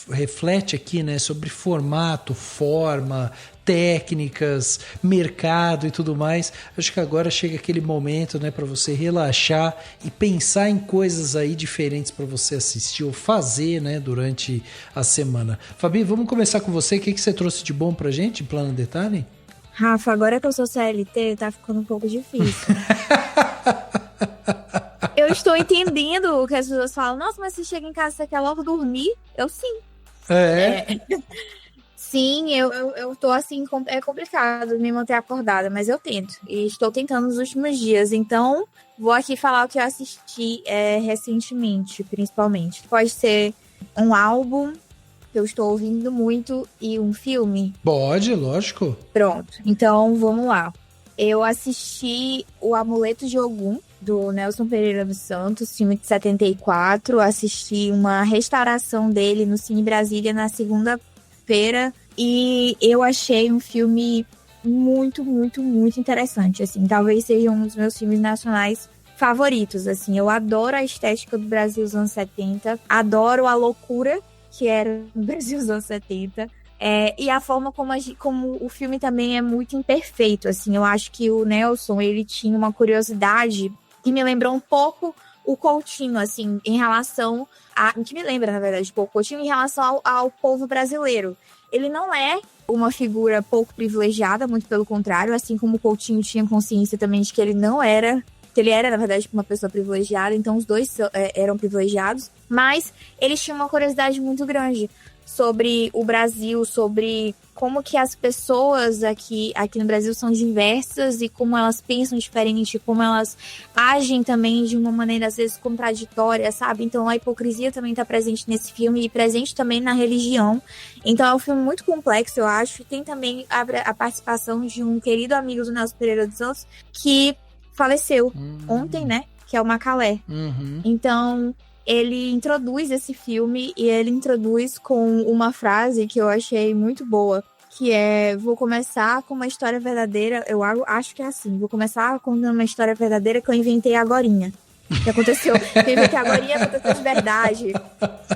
reflete aqui, né, sobre formato, forma, técnicas, mercado e tudo mais. Acho que agora chega aquele momento, né, para você relaxar e pensar em coisas aí diferentes para você assistir ou fazer, né, durante a semana. Fabi, vamos começar com você. O que você trouxe de bom pra gente, Plano Detalhe? Rafa, agora que eu sou CLT, tá ficando um pouco difícil. Eu estou entendendo o que as pessoas falam. Nossa, mas você chega em casa, você quer logo dormir? Eu sim. Sim, eu tô assim, é complicado me manter acordada, mas eu tento. E estou tentando nos últimos dias. Então, vou aqui falar o que eu assisti recentemente, principalmente. Pode ser um álbum que eu estou ouvindo muito e um filme? Pode, lógico. Pronto, então vamos lá. Eu assisti O Amuleto de Ogum, do Nelson Pereira dos Santos, filme de 74. Assisti uma restauração dele no Cine Brasília na segunda-feira e eu achei um filme muito, muito, muito interessante. Assim, talvez seja um dos meus filmes nacionais favoritos. Assim, eu adoro a estética do Brasil dos anos 70, adoro a loucura que era no Brasil dos anos 70. E a forma como o filme também é muito imperfeito, assim. Eu acho que o Nelson, ele tinha uma curiosidade que me lembrou um pouco o Coutinho, assim, em relação que me lembra, na verdade, um pouco o Coutinho em relação ao povo brasileiro. Ele não é uma figura pouco privilegiada, muito pelo contrário, assim como o Coutinho tinha consciência também de que ele não era... que ele era, na verdade, uma pessoa privilegiada, então os dois eram privilegiados, mas eles tinham uma curiosidade muito grande sobre o Brasil, sobre como que as pessoas aqui no Brasil são diversas e como elas pensam diferente, como elas agem também de uma maneira, às vezes, contraditória, sabe? Então, a hipocrisia também está presente nesse filme e presente também na religião. Então, é um filme muito complexo, eu acho, e tem também a participação de um querido amigo do Nelson Pereira dos Santos, que faleceu ontem, né? Que é o Macalé. Então, ele introduz esse filme e ele introduz com uma frase que eu achei muito boa, que é: vou começar com uma história verdadeira, eu acho que é assim, vou começar contando uma história verdadeira que eu inventei agorinha. Que aconteceu, que eu inventei agorinha, aconteceu de verdade.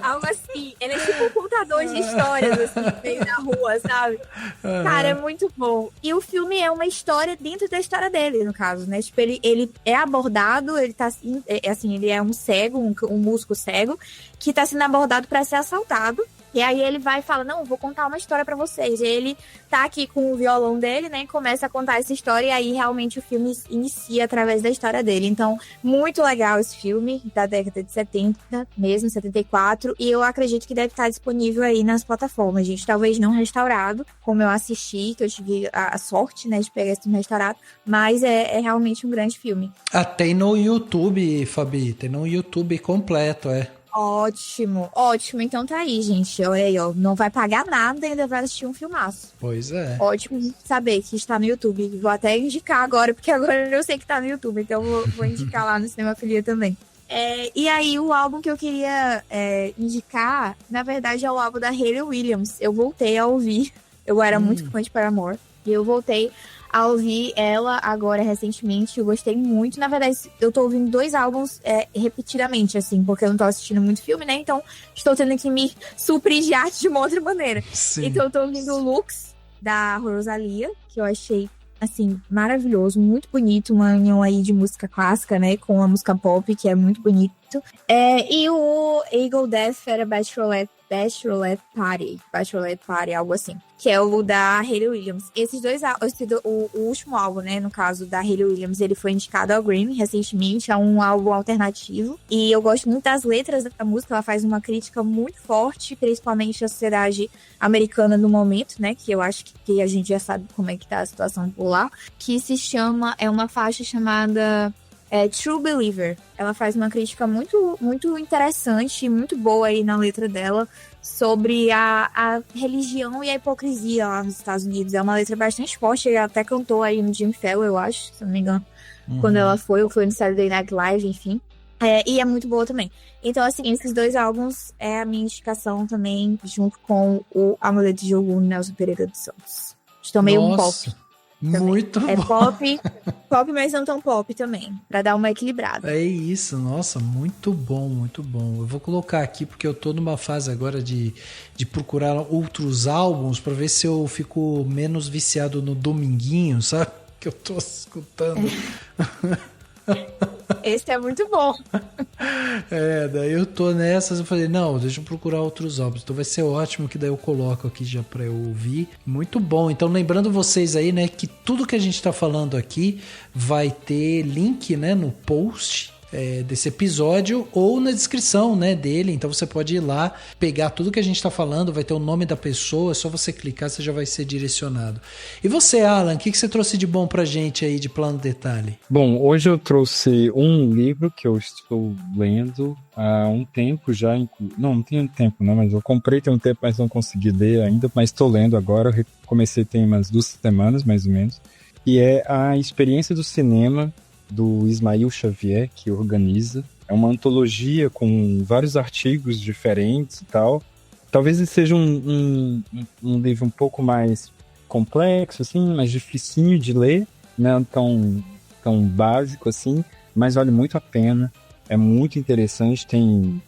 Algo assim. Ele é tipo um contador de histórias, assim, meio na rua, sabe? Cara, é muito bom. E o filme é uma história dentro da história dele, no caso, né? Tipo, ele é abordado, ele tá assim, ele é um cego, um músico cego, que tá sendo abordado para ser assaltado. E aí ele vai e fala: não, vou contar uma história pra vocês. E ele tá aqui com o violão dele, né? E começa a contar essa história. E aí realmente o filme inicia através da história dele. Então, muito legal esse filme, da década de 70 mesmo, 74. E eu acredito que deve estar disponível aí nas plataformas, gente. Talvez não restaurado, como eu assisti, que eu tive a sorte, né, de pegar esse filme restaurado. Mas é realmente um grande filme. Tem no YouTube, Fabi. Tem no YouTube completo, Ótimo, ótimo. Então tá aí, gente. Olha aí, ó. Não vai pagar nada e ainda vai assistir um filmaço. Pois é. Ótimo saber que está no YouTube. Vou até indicar agora, porque agora eu sei que tá no YouTube. Então vou indicar lá no Cinemafilia também. E aí, o álbum que eu queria indicar, na verdade, é o álbum da Hayley Williams. Eu voltei a ouvir. Eu era muito fã de Paramore. E eu voltei a ouvir ela agora recentemente. Eu gostei muito. Na verdade, eu tô ouvindo 2 álbuns repetidamente, assim, porque eu não tô assistindo muito filme, né? Então, estou tendo que me suprir de arte de uma outra maneira. Sim. Então, eu tô ouvindo o Lux, da Rosalia, que eu achei, assim, maravilhoso, muito bonito. Uma união aí de música clássica, né? Com a música pop, que é muito bonito. E o Eagle Death era Bachelorette Party, algo assim. Que é o da Hayley Williams. Esses dois, o último álbum, né, no caso da Hayley Williams, ele foi indicado ao Grammy recentemente, é um álbum alternativo. E eu gosto muito das letras da música, ela faz uma crítica muito forte, principalmente à sociedade americana no momento, né, que eu acho que a gente já sabe como é que tá a situação por lá, que se chama, é uma faixa chamada True Believer. Ela faz uma crítica muito, muito interessante, muito boa aí na letra dela, sobre a religião e a hipocrisia lá nos Estados Unidos. É uma letra bastante forte, ela até cantou aí no Jimmy Fallon, eu acho, se não me engano, quando ela foi no Saturday Night Live, enfim. E é muito boa também. Então, assim, esses 2 álbuns é a minha indicação também, junto com o Amuleto de Ogum, Nelson Pereira dos Santos. Estou meio um pop. Muito É bom. pop, mas não tão pop também, pra dar uma equilibrada. É isso, nossa, muito bom, muito bom. Eu vou colocar aqui porque eu tô numa fase agora de procurar outros álbuns pra ver se eu fico menos viciado no Dominguinho, sabe? Que eu tô escutando. Esse é muito bom. Daí eu tô nessas, eu falei, não, deixa eu procurar outros álbuns. Então vai ser ótimo que daí eu coloco aqui já pra eu ouvir. Muito bom. Então lembrando vocês aí, né, que tudo que a gente tá falando aqui vai ter link, né, no post desse episódio ou na descrição, né, dele. Então você pode ir lá, pegar tudo que a gente tá falando, vai ter o nome da pessoa, é só você clicar, você já vai ser direcionado. E você, Alan, o que você trouxe de bom pra gente aí de Plano Detalhe? Bom, hoje eu trouxe um livro que eu estou lendo há um tempo já. Não tem um tempo, né? Mas eu comprei tem um tempo, mas não consegui ler ainda. Mas estou lendo agora. Eu comecei tem umas 2 semanas, mais ou menos. E é A Experiência do Cinema, do Ismael Xavier, que organiza. É uma antologia com vários artigos diferentes e tal. Talvez ele seja um livro um pouco mais complexo, assim, mais dificinho de ler, não tão básico assim, mas vale muito a pena. É muito interessante. Tem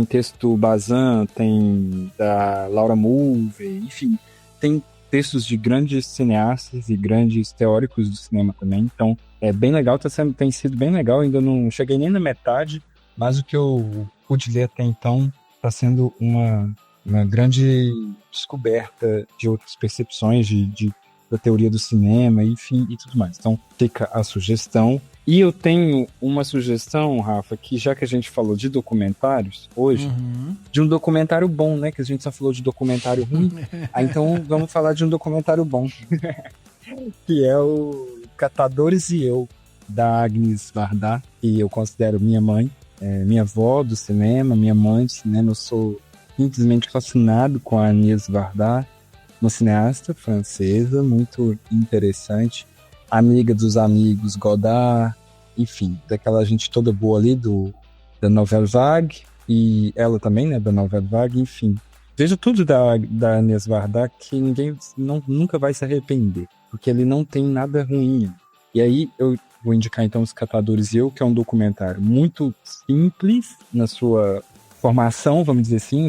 texto Bazin, tem da Laura Mulvey, enfim, tem textos de grandes cineastas e grandes teóricos do cinema também. Então, é bem legal, tem sido bem legal. Ainda não cheguei nem na metade, mas o que eu pude ler até então está sendo uma grande descoberta de outras percepções da teoria do cinema, enfim, e tudo mais. Então, fica a sugestão. E eu tenho uma sugestão, Rafa, que já que a gente falou de documentários hoje, de um documentário bom, né? Que a gente só falou de documentário ruim. Então vamos falar de um documentário bom. Que é o Catadores e Eu, da Agnes Varda, que eu considero minha mãe, minha avó do cinema, minha mãe do cinema. Eu sou simplesmente fascinado com a Agnes Varda, uma cineasta francesa, muito interessante, amiga dos amigos Godard, enfim, daquela gente toda boa ali da Nouvelle Vague, e ela também, né, da Nouvelle Vague, enfim. Veja tudo da Agnes Varda que ninguém nunca vai se arrepender, porque ele não tem nada ruim. E aí eu vou indicar então Os Catadores e Eu, que é um documentário muito simples na sua formação, vamos dizer assim,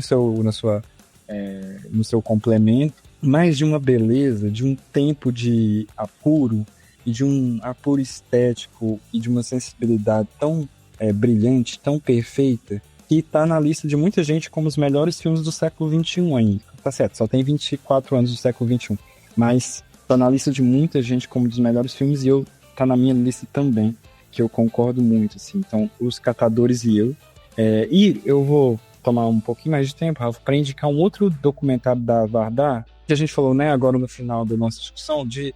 no seu complemento, mas de uma beleza, de um tempo de apuro, e de um apuro estético e de uma sensibilidade tão brilhante, tão perfeita, que está na lista de muita gente como os melhores filmes do século XXI ainda. Tá certo, só tem 24 anos do século XXI, mas está na lista de muita gente como um dos melhores filmes, e tá na minha lista também, que eu concordo muito, assim. Então, Os Catadores e Eu. E eu vou tomar um pouquinho mais de tempo, Rafa, para indicar um outro documentário da Varda, que a gente falou, né, agora no final da nossa discussão, de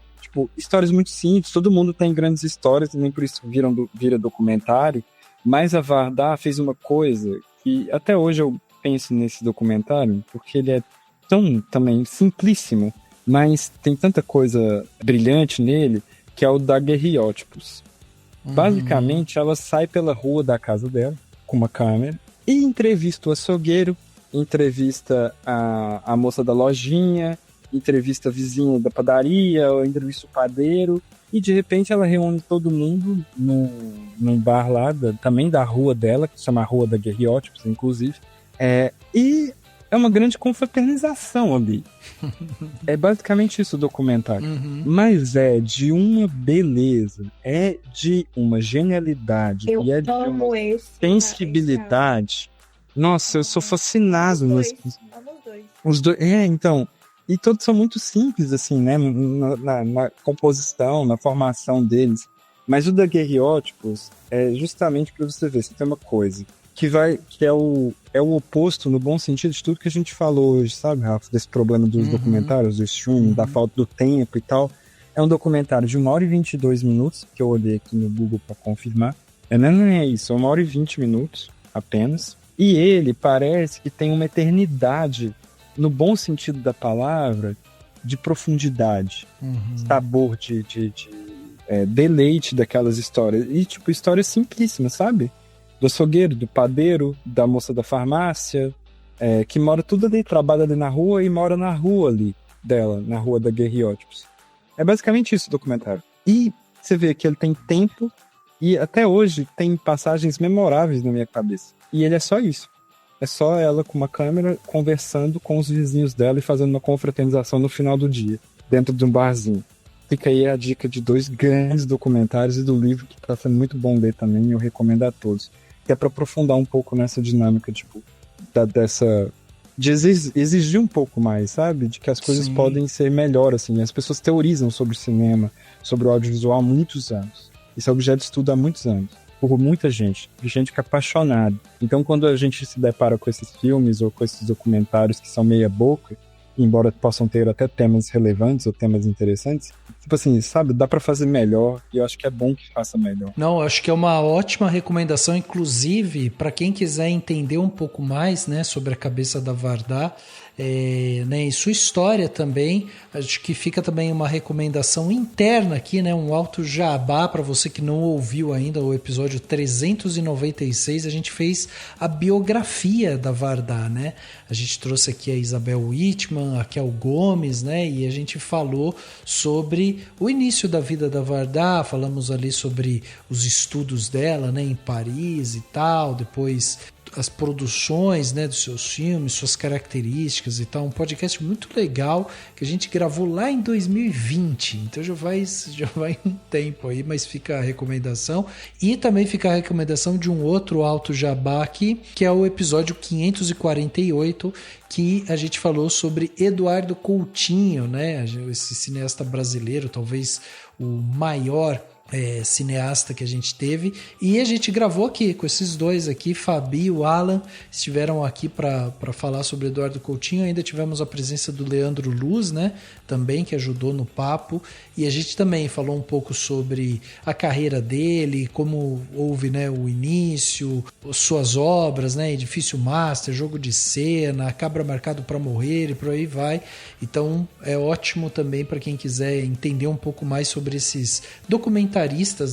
histórias muito simples. Todo mundo tem grandes histórias e nem por isso vira documentário, mas a Varda fez uma coisa que até hoje eu penso nesse documentário, porque ele é tão também simplíssimo, mas tem tanta coisa brilhante nele, que é o Daguerreótipos. Basicamente, ela sai pela rua da casa dela com uma câmera e entrevista o açougueiro, entrevista a moça da lojinha, entrevista a vizinha da padaria, ou entrevista o padeiro, e de repente ela reúne todo mundo num bar lá, também da rua dela, que se chama Rua da Guerriótipos, inclusive, e é uma grande confraternização ali. É basicamente isso o documentário. Mas é de uma beleza, é de uma genialidade, Eu e é de amo uma esse sensibilidade. Nossa, eu sou fascinado. Amo os dois. Então... E todos são muito simples, assim, né? Na composição, na formação deles. Mas o Daguerreótipos é justamente para você ver, você tem uma coisa que é o oposto, no bom sentido, de tudo que a gente falou hoje, sabe, Rafa? Desse problema dos documentários, do streaming, da falta do tempo e tal. É um documentário de 1h e 22 minutos, que eu olhei aqui no Google para confirmar. Não é isso, 1h e 20 minutos apenas. E ele parece que tem uma eternidade, no bom sentido da palavra, de profundidade, sabor, de deleite daquelas histórias. E, histórias simplíssimas, sabe? Do açougueiro, do padeiro, da moça da farmácia, que mora tudo ali, trabalha ali na rua e mora na rua ali dela, na Rua da Guerriótipos. É basicamente isso o documentário. E você vê que ele tem tempo e até hoje tem passagens memoráveis na minha cabeça. E ele é só isso. É só ela com uma câmera conversando com os vizinhos dela e fazendo uma confraternização no final do dia, dentro de um barzinho. Fica aí a dica de 2 grandes documentários e do livro que tá sendo muito bom ler também, eu recomendo a todos. Que é para aprofundar um pouco nessa dinâmica, tipo, de exigir um pouco mais, sabe? De que as coisas podem ser melhor, assim. As pessoas teorizam sobre cinema, sobre o audiovisual há muitos anos. Isso é objeto de estudo há muitos anos. Por muita gente que é apaixonada. Então, quando a gente se depara com esses filmes ou com esses documentários que são meia boca, embora possam ter até temas relevantes ou temas interessantes, tipo assim, sabe, dá pra fazer melhor e eu acho que é bom que faça melhor. Não, acho que é uma ótima recomendação, inclusive, para quem quiser entender um pouco mais, né, sobre a cabeça da Varda, né, e sua história também. Acho que fica também uma recomendação interna aqui, né, um alto jabá para você que não ouviu ainda o episódio 396. A gente fez a biografia da Varda, né? A gente trouxe aqui a Isabel Wittmann, a Kel Gomes, né? E a gente falou sobre o início da vida da Varda, falamos ali sobre os estudos dela, né, em Paris e tal, depois as produções, né, dos seus filmes, suas características e tal. Um podcast muito legal que a gente gravou lá em 2020. Então já vai um tempo aí, mas fica a recomendação. E também fica a recomendação de um outro alto jabá aqui, que é o episódio 548, que a gente falou sobre Eduardo Coutinho, né? Esse cineasta brasileiro, talvez o maior cineasta que a gente teve, e a gente gravou aqui com esses dois aqui, Fabi e o Alan estiveram aqui para falar sobre Eduardo Coutinho. Ainda tivemos a presença do Leandro Luz, né, também, que ajudou no papo, e a gente também falou um pouco sobre a carreira dele, como houve, né, o início, suas obras, né, Edifício Master, Jogo de Cena, Cabra Marcado para Morrer e por aí vai. Então é ótimo também para quem quiser entender um pouco mais sobre esses documentaristas,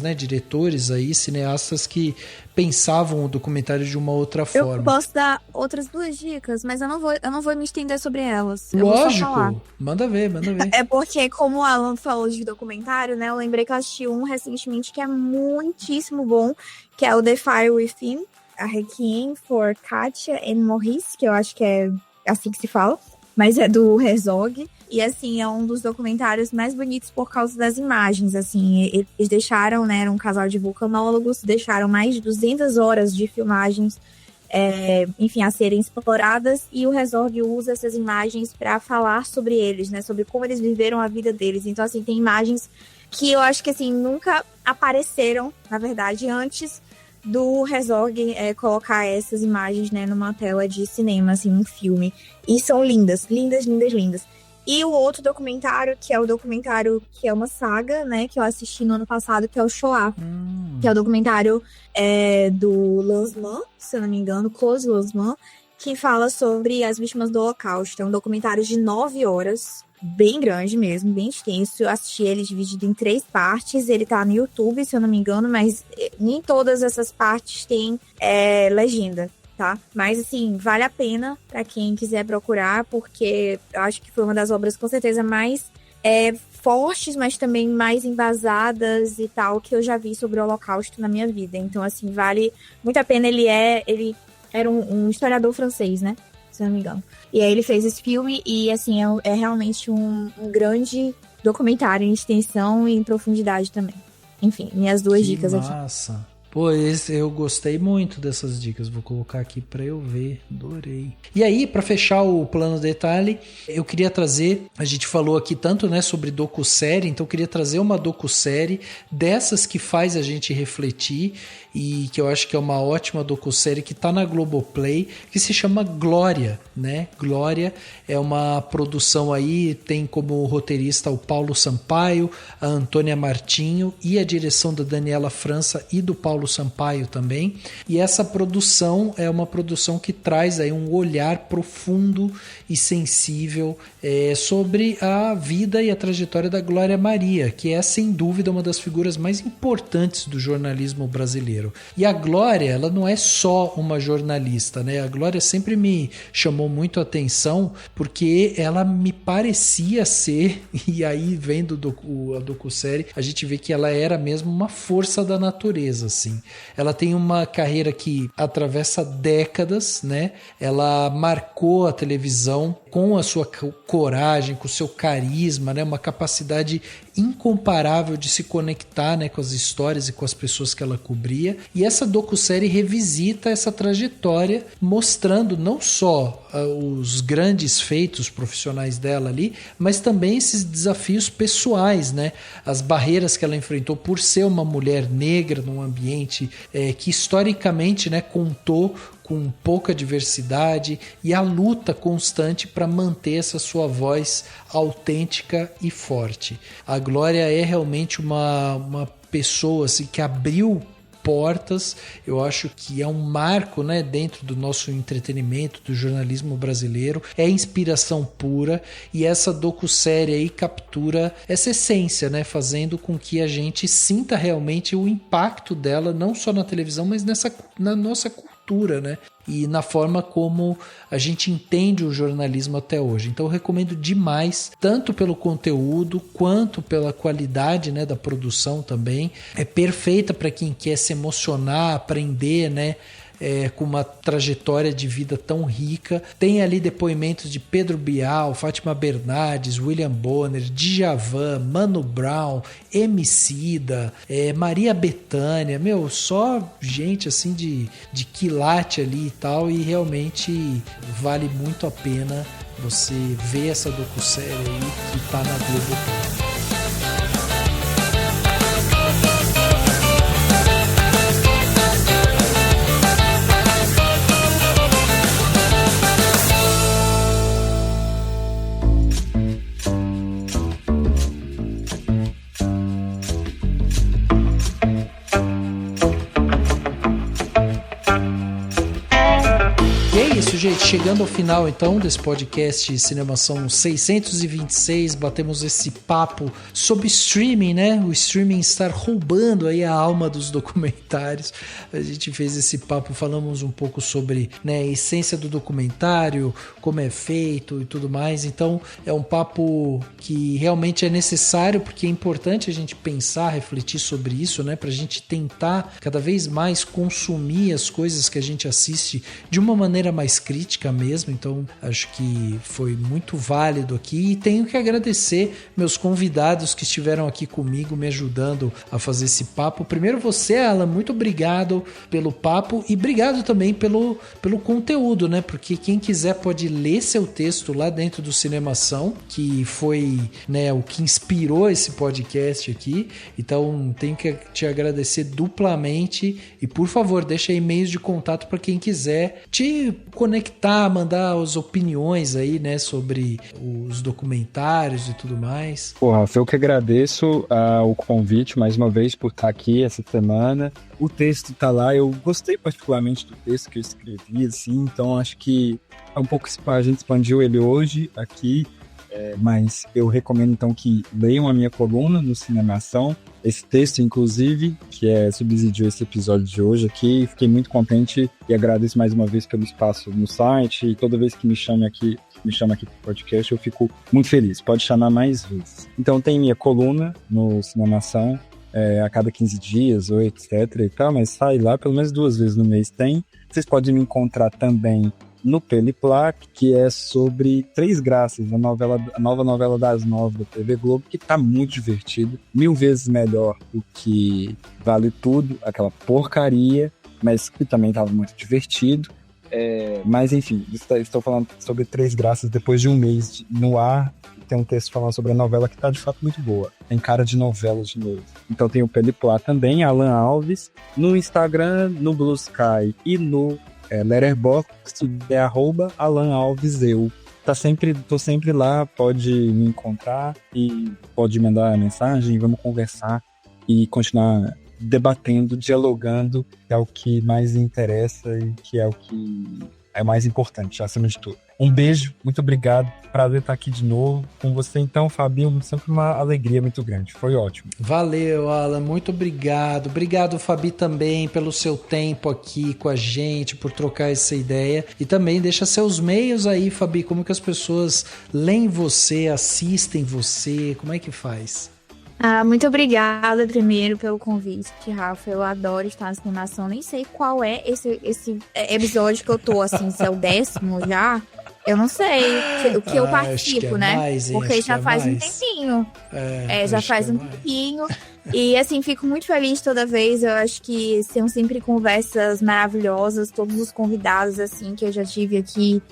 né, diretores aí, cineastas que pensavam o documentário de uma outra forma. Eu posso dar outras 2 dicas, mas eu não vou me estender sobre elas. Lógico, manda ver. É porque, como o Alan falou de documentário, né, eu lembrei que eu assisti um recentemente que é muitíssimo bom, que é o The Fire Within, a Requiem for Katia and Maurice, que eu acho que é assim que se fala, mas é do Herzog. E, assim, é um dos documentários mais bonitos por causa das imagens, assim. Eles deixaram, né, era um casal de vulcanólogos, deixaram mais de 200 horas de filmagens, enfim, a serem exploradas, e o Herzog usa essas imagens para falar sobre eles, né, sobre como eles viveram a vida deles. Então, assim, tem imagens que eu acho que, assim, nunca apareceram, na verdade, antes do Herzog colocar essas imagens, né, numa tela de cinema, assim, um filme. E são lindas. E o outro documentário, que é o documentário que é uma saga, né, que eu assisti no ano passado, que é o Shoah, que é o documentário do Lanzmann, se eu não me engano, Close Lanzmann, que fala sobre as vítimas do Holocausto. É um documentário de 9 horas, bem grande mesmo, bem extenso. Eu assisti ele dividido em 3 partes, ele tá no YouTube, se eu não me engano, mas nem todas essas partes têm legenda. Tá? Mas, assim, vale a pena para quem quiser procurar, porque eu acho que foi uma das obras com certeza mais fortes, mas também mais embasadas e tal, que eu já vi sobre o Holocausto na minha vida. Então, assim, vale muito a pena. Ele era um historiador francês, né? Se eu não me engano. E aí ele fez esse filme e, assim, é realmente um grande documentário em extensão e em profundidade também. Enfim, minhas 2 dicas aqui. Massa! Pô, eu gostei muito dessas dicas, vou colocar aqui pra eu ver, adorei. E aí, pra fechar o plano detalhe, eu queria trazer, a gente falou aqui tanto, né, sobre docu-série, então eu queria trazer uma docu-série dessas que faz a gente refletir e que eu acho que é uma ótima docu-série que tá na Globoplay, que se chama Glória, né? Glória é uma produção aí, tem como roteirista o Paulo Sampaio, a Antônia Martinho e a direção da Daniela França e do Paulo Paulo Sampaio também. E essa produção é uma produção que traz aí um olhar profundo e sensível sobre a vida e a trajetória da Glória Maria, que é sem dúvida uma das figuras mais importantes do jornalismo brasileiro. E a Glória, ela não é só uma jornalista, né? A Glória sempre me chamou muito a atenção porque ela me parecia ser, e aí vendo a docu-série, a gente vê que ela era mesmo uma força da natureza, assim. Ela tem uma carreira que atravessa décadas, né? Ela marcou a televisão com a sua coragem, com o seu carisma, né? Uma capacidade incomparável de se conectar, né, com as histórias e com as pessoas que ela cobria. E essa docu-série revisita essa trajetória, mostrando não só os grandes feitos profissionais dela ali, mas também esses desafios pessoais, né? As barreiras que ela enfrentou por ser uma mulher negra num ambiente que historicamente, né, contou com pouca diversidade, e a luta constante para manter essa sua voz autêntica e forte. A Glória é realmente uma pessoa assim, que abriu portas. Eu acho que é um marco, né, dentro do nosso entretenimento, do jornalismo brasileiro. É inspiração pura, e essa docu-série aí captura essa essência, né, fazendo com que a gente sinta realmente o impacto dela, não só na televisão, mas na nossa cultura, né? E na forma como a gente entende o jornalismo até hoje. Então eu recomendo demais, tanto pelo conteúdo quanto pela qualidade, né, da produção também. É perfeita para quem quer se emocionar, aprender, né, com uma trajetória de vida tão rica. Tem ali depoimentos de Pedro Bial, Fátima Bernardes, William Bonner, Djavan, Mano Brown, Emicida, Maria Bethânia, só gente assim de quilate ali e tal, e realmente vale muito a pena você ver essa docu-série aí que tá na Globoplay. Gente, chegando ao final então desse podcast Cinemação 626, batemos esse papo sobre streaming, né? O streaming estar roubando aí a alma dos documentários. A gente fez esse papo, falamos um pouco sobre, né, a essência do documentário, como é feito e tudo mais. Então é um papo que realmente é necessário, porque é importante a gente pensar, refletir sobre isso, né? Pra gente tentar cada vez mais consumir as coisas que a gente assiste de uma maneira mais crítica mesmo. Então acho que foi muito válido aqui, e tenho que agradecer meus convidados que estiveram aqui comigo me ajudando a fazer esse papo. Primeiro você, Alan, muito obrigado pelo papo, e obrigado também pelo conteúdo, né? Porque quem quiser pode ler seu texto lá dentro do Cinemação, que foi, né, o que inspirou esse podcast aqui. Então tenho que te agradecer duplamente, e por favor deixa e-mails de contato para quem quiser te conectar, mandar as opiniões aí, né, sobre os documentários e tudo mais. Pô, Rafa, eu que agradeço o convite mais uma vez por estar aqui essa semana. O texto tá lá, eu gostei particularmente do texto que eu escrevi, assim, então acho que é um pouco, a gente expandiu ele hoje aqui, mas eu recomendo então que leiam a minha coluna no Cinemação. Esse texto, inclusive, que subsidiou esse episódio de hoje aqui. Fiquei muito contente e agradeço mais uma vez pelo espaço no site. E toda vez que me chama aqui pro podcast, eu fico muito feliz. Pode chamar mais vezes. Então tem minha coluna no Cinemação, a cada 15 dias ou etc e tal, mas sai lá pelo menos 2 vezes no mês tem. Vocês podem me encontrar também no Peliplac, que é sobre Três Graças, a nova novela das 9 da TV Globo, que tá muito divertido, 1000 vezes melhor do que Vale Tudo, aquela porcaria, mas que também tava muito divertido. Mas enfim, estou falando sobre Três Graças depois de um mês no ar. Tem um texto falando sobre a novela que tá de fato muito boa, tem cara de novela de novo. Então tem o Peliplac também, Alan Alves, no Instagram, no Blue Sky e no Letterboxd é @AlanAlvesEu. Tô sempre lá, pode me encontrar e pode mandar mensagem, vamos conversar e continuar debatendo, dialogando, que é o que mais interessa e que é o que é mais importante, acima de tudo. Um beijo, muito obrigado, prazer estar aqui de novo com você então, Fabinho, sempre uma alegria muito grande, foi ótimo. Valeu, Alan, muito obrigado. Obrigado, Fabi, também pelo seu tempo aqui com a gente, por trocar essa ideia. E também deixa seus meios aí, Fabi, como que as pessoas leem você, assistem você, como é que faz? Muito obrigada primeiro pelo convite, Rafa. Eu adoro estar na Cinemação. Nem sei qual é esse episódio que eu tô, assim, se é o 10º já. Eu não sei o que eu participo, né? Mais, porque já faz um tempinho. Já faz um tempinho. E assim, fico muito feliz toda vez. Eu acho que são sempre conversas maravilhosas. Todos os convidados, assim, que eu já tive aqui.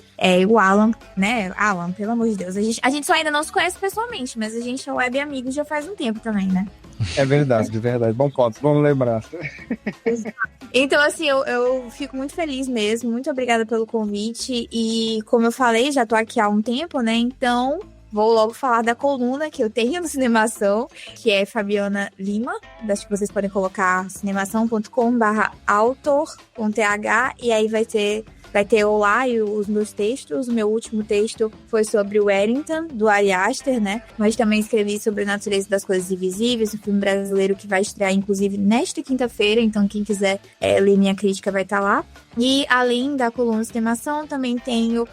O Alan, né? Alan, pelo amor de Deus. A gente só ainda não se conhece pessoalmente, mas a gente é web amigo já faz um tempo também, né? É verdade, de verdade. Bom ponto, vamos lembrar. Então, assim, eu fico muito feliz mesmo. Muito obrigada pelo convite. E, como eu falei, já tô aqui há um tempo, né? Então, vou logo falar da coluna que eu tenho no Cinemação, que é Fabiana Lima. Acho que vocês podem colocar cinemação.com/autor.th e aí vai ter eu lá e os meus textos. O meu último texto foi sobre o Wellington, do Ari Aster, né? Mas também escrevi sobre a natureza das coisas invisíveis, um filme brasileiro que vai estrear, inclusive, nesta quinta-feira. Então, quem quiser ler minha crítica vai estar lá. E, além da coluna de Cinemação, também tenho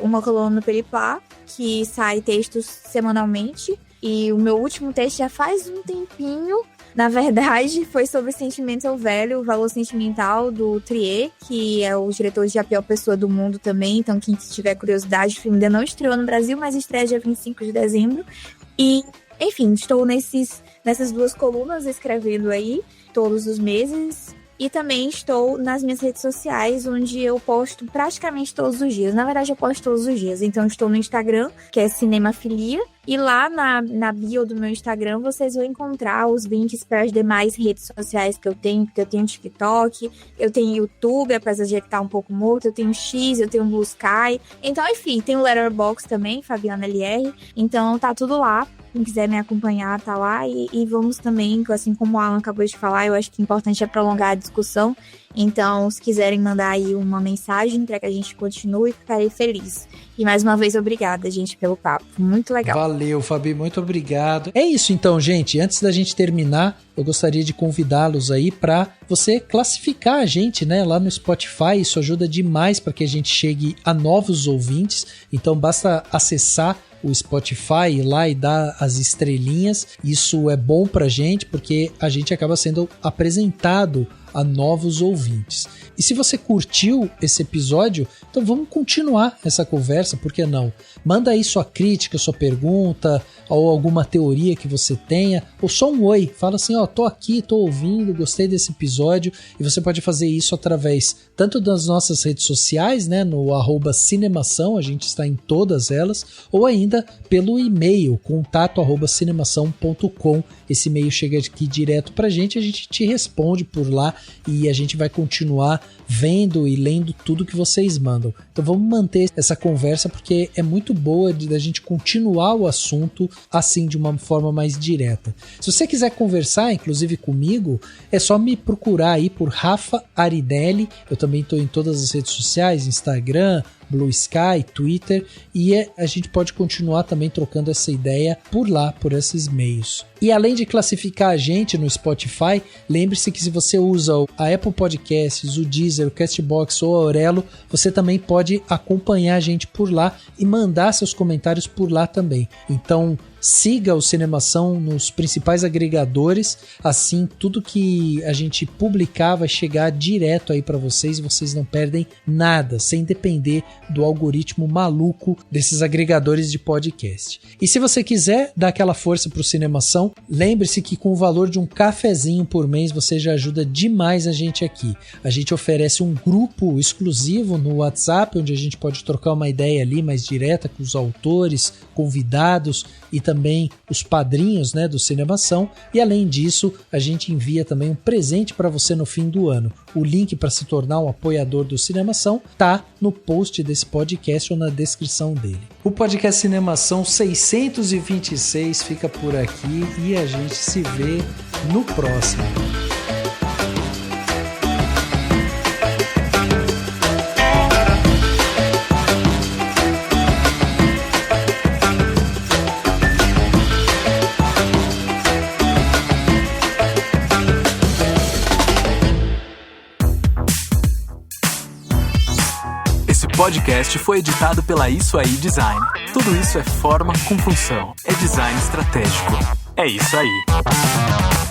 uma coluna no Peripá, que sai textos semanalmente. E o meu último texto já faz um tempinho. Na verdade, foi sobre Sentimental Value, o valor sentimental do Trier, que é o diretor de A Pior Pessoa do Mundo também. Então, quem tiver curiosidade, o filme ainda não estreou no Brasil, mas estreia dia 25 de dezembro. E, enfim, estou nessas duas colunas escrevendo aí todos os meses. E também estou nas minhas redes sociais, onde eu posto praticamente todos os dias. Na verdade, eu posto todos os dias. Então, estou no Instagram, que é Cinemafilia. E lá na bio do meu Instagram, vocês vão encontrar os links para as demais redes sociais que eu tenho. Porque eu tenho TikTok, eu tenem YouTube, apesar de que tá um pouco morto. Eu tenho X, eu tenho Blue Sky. Então, enfim, tem o Letterboxd também, Fabiana LR. Então, tá tudo lá. Quem quiser me acompanhar, tá lá. E vamos também, assim como o Alan acabou de falar, eu acho que o importante é prolongar a discussão. Então, se quiserem mandar aí uma mensagem para que a gente continue, ficarei feliz. E mais uma vez, obrigada, gente, pelo papo. Muito legal. Valeu, Fabi, muito obrigado. É isso então, gente. Antes da gente terminar, eu gostaria de convidá-los aí para você classificar a gente, né, lá no Spotify. Isso ajuda demais para que a gente chegue a novos ouvintes. Então, basta acessar o Spotify, ir lá e dar as estrelinhas. Isso é bom pra gente porque a gente acaba sendo apresentado a novos ouvintes. E se você curtiu esse episódio, então vamos continuar essa conversa, por que não? Manda aí sua crítica, sua pergunta, ou alguma teoria que você tenha, ou só um oi, fala assim, tô aqui, tô ouvindo, gostei desse episódio, e você pode fazer isso através tanto das nossas redes sociais, né, no @cinemação, a gente está em todas elas, ou ainda pelo e-mail, contato@cinemação.com. Esse e-mail chega aqui direto pra gente, a gente te responde por lá e a gente vai continuar vendo e lendo tudo que vocês mandam. Então vamos manter essa conversa porque é muito boa da gente continuar o assunto assim de uma forma mais direta. Se você quiser conversar, inclusive comigo, é só me procurar aí por Rafa Aridelli. Eu também estou em todas as redes sociais, Instagram, Blue Sky, Twitter, e a gente pode continuar também trocando essa ideia por lá, por esses meios. E além de classificar a gente no Spotify, lembre-se que se você usa a Apple Podcasts, o Deezer, o Castbox ou a Aurelo, você também pode acompanhar a gente por lá e mandar seus comentários por lá também. Então, siga o Cinemação nos principais agregadores, assim tudo que a gente publicar vai chegar direto aí para vocês e vocês não perdem nada, sem depender do algoritmo maluco desses agregadores de podcast. E se você quiser dar aquela força pro Cinemação, lembre-se que com o valor de um cafezinho por mês você já ajuda demais a gente aqui. A gente oferece um grupo exclusivo no WhatsApp, onde a gente pode trocar uma ideia ali mais direta com os autores, convidados e também os padrinhos, né, do Cinemação. E além disso, a gente envia também um presente para você no fim do ano. O link para se tornar um apoiador do Cinemação tá no post desse podcast ou na descrição dele. O podcast Cinemação 626 fica por aqui e a gente se vê no próximo. podcast foi editado pela Isso Aí Design. Tudo isso é forma com função. É design estratégico. É isso aí.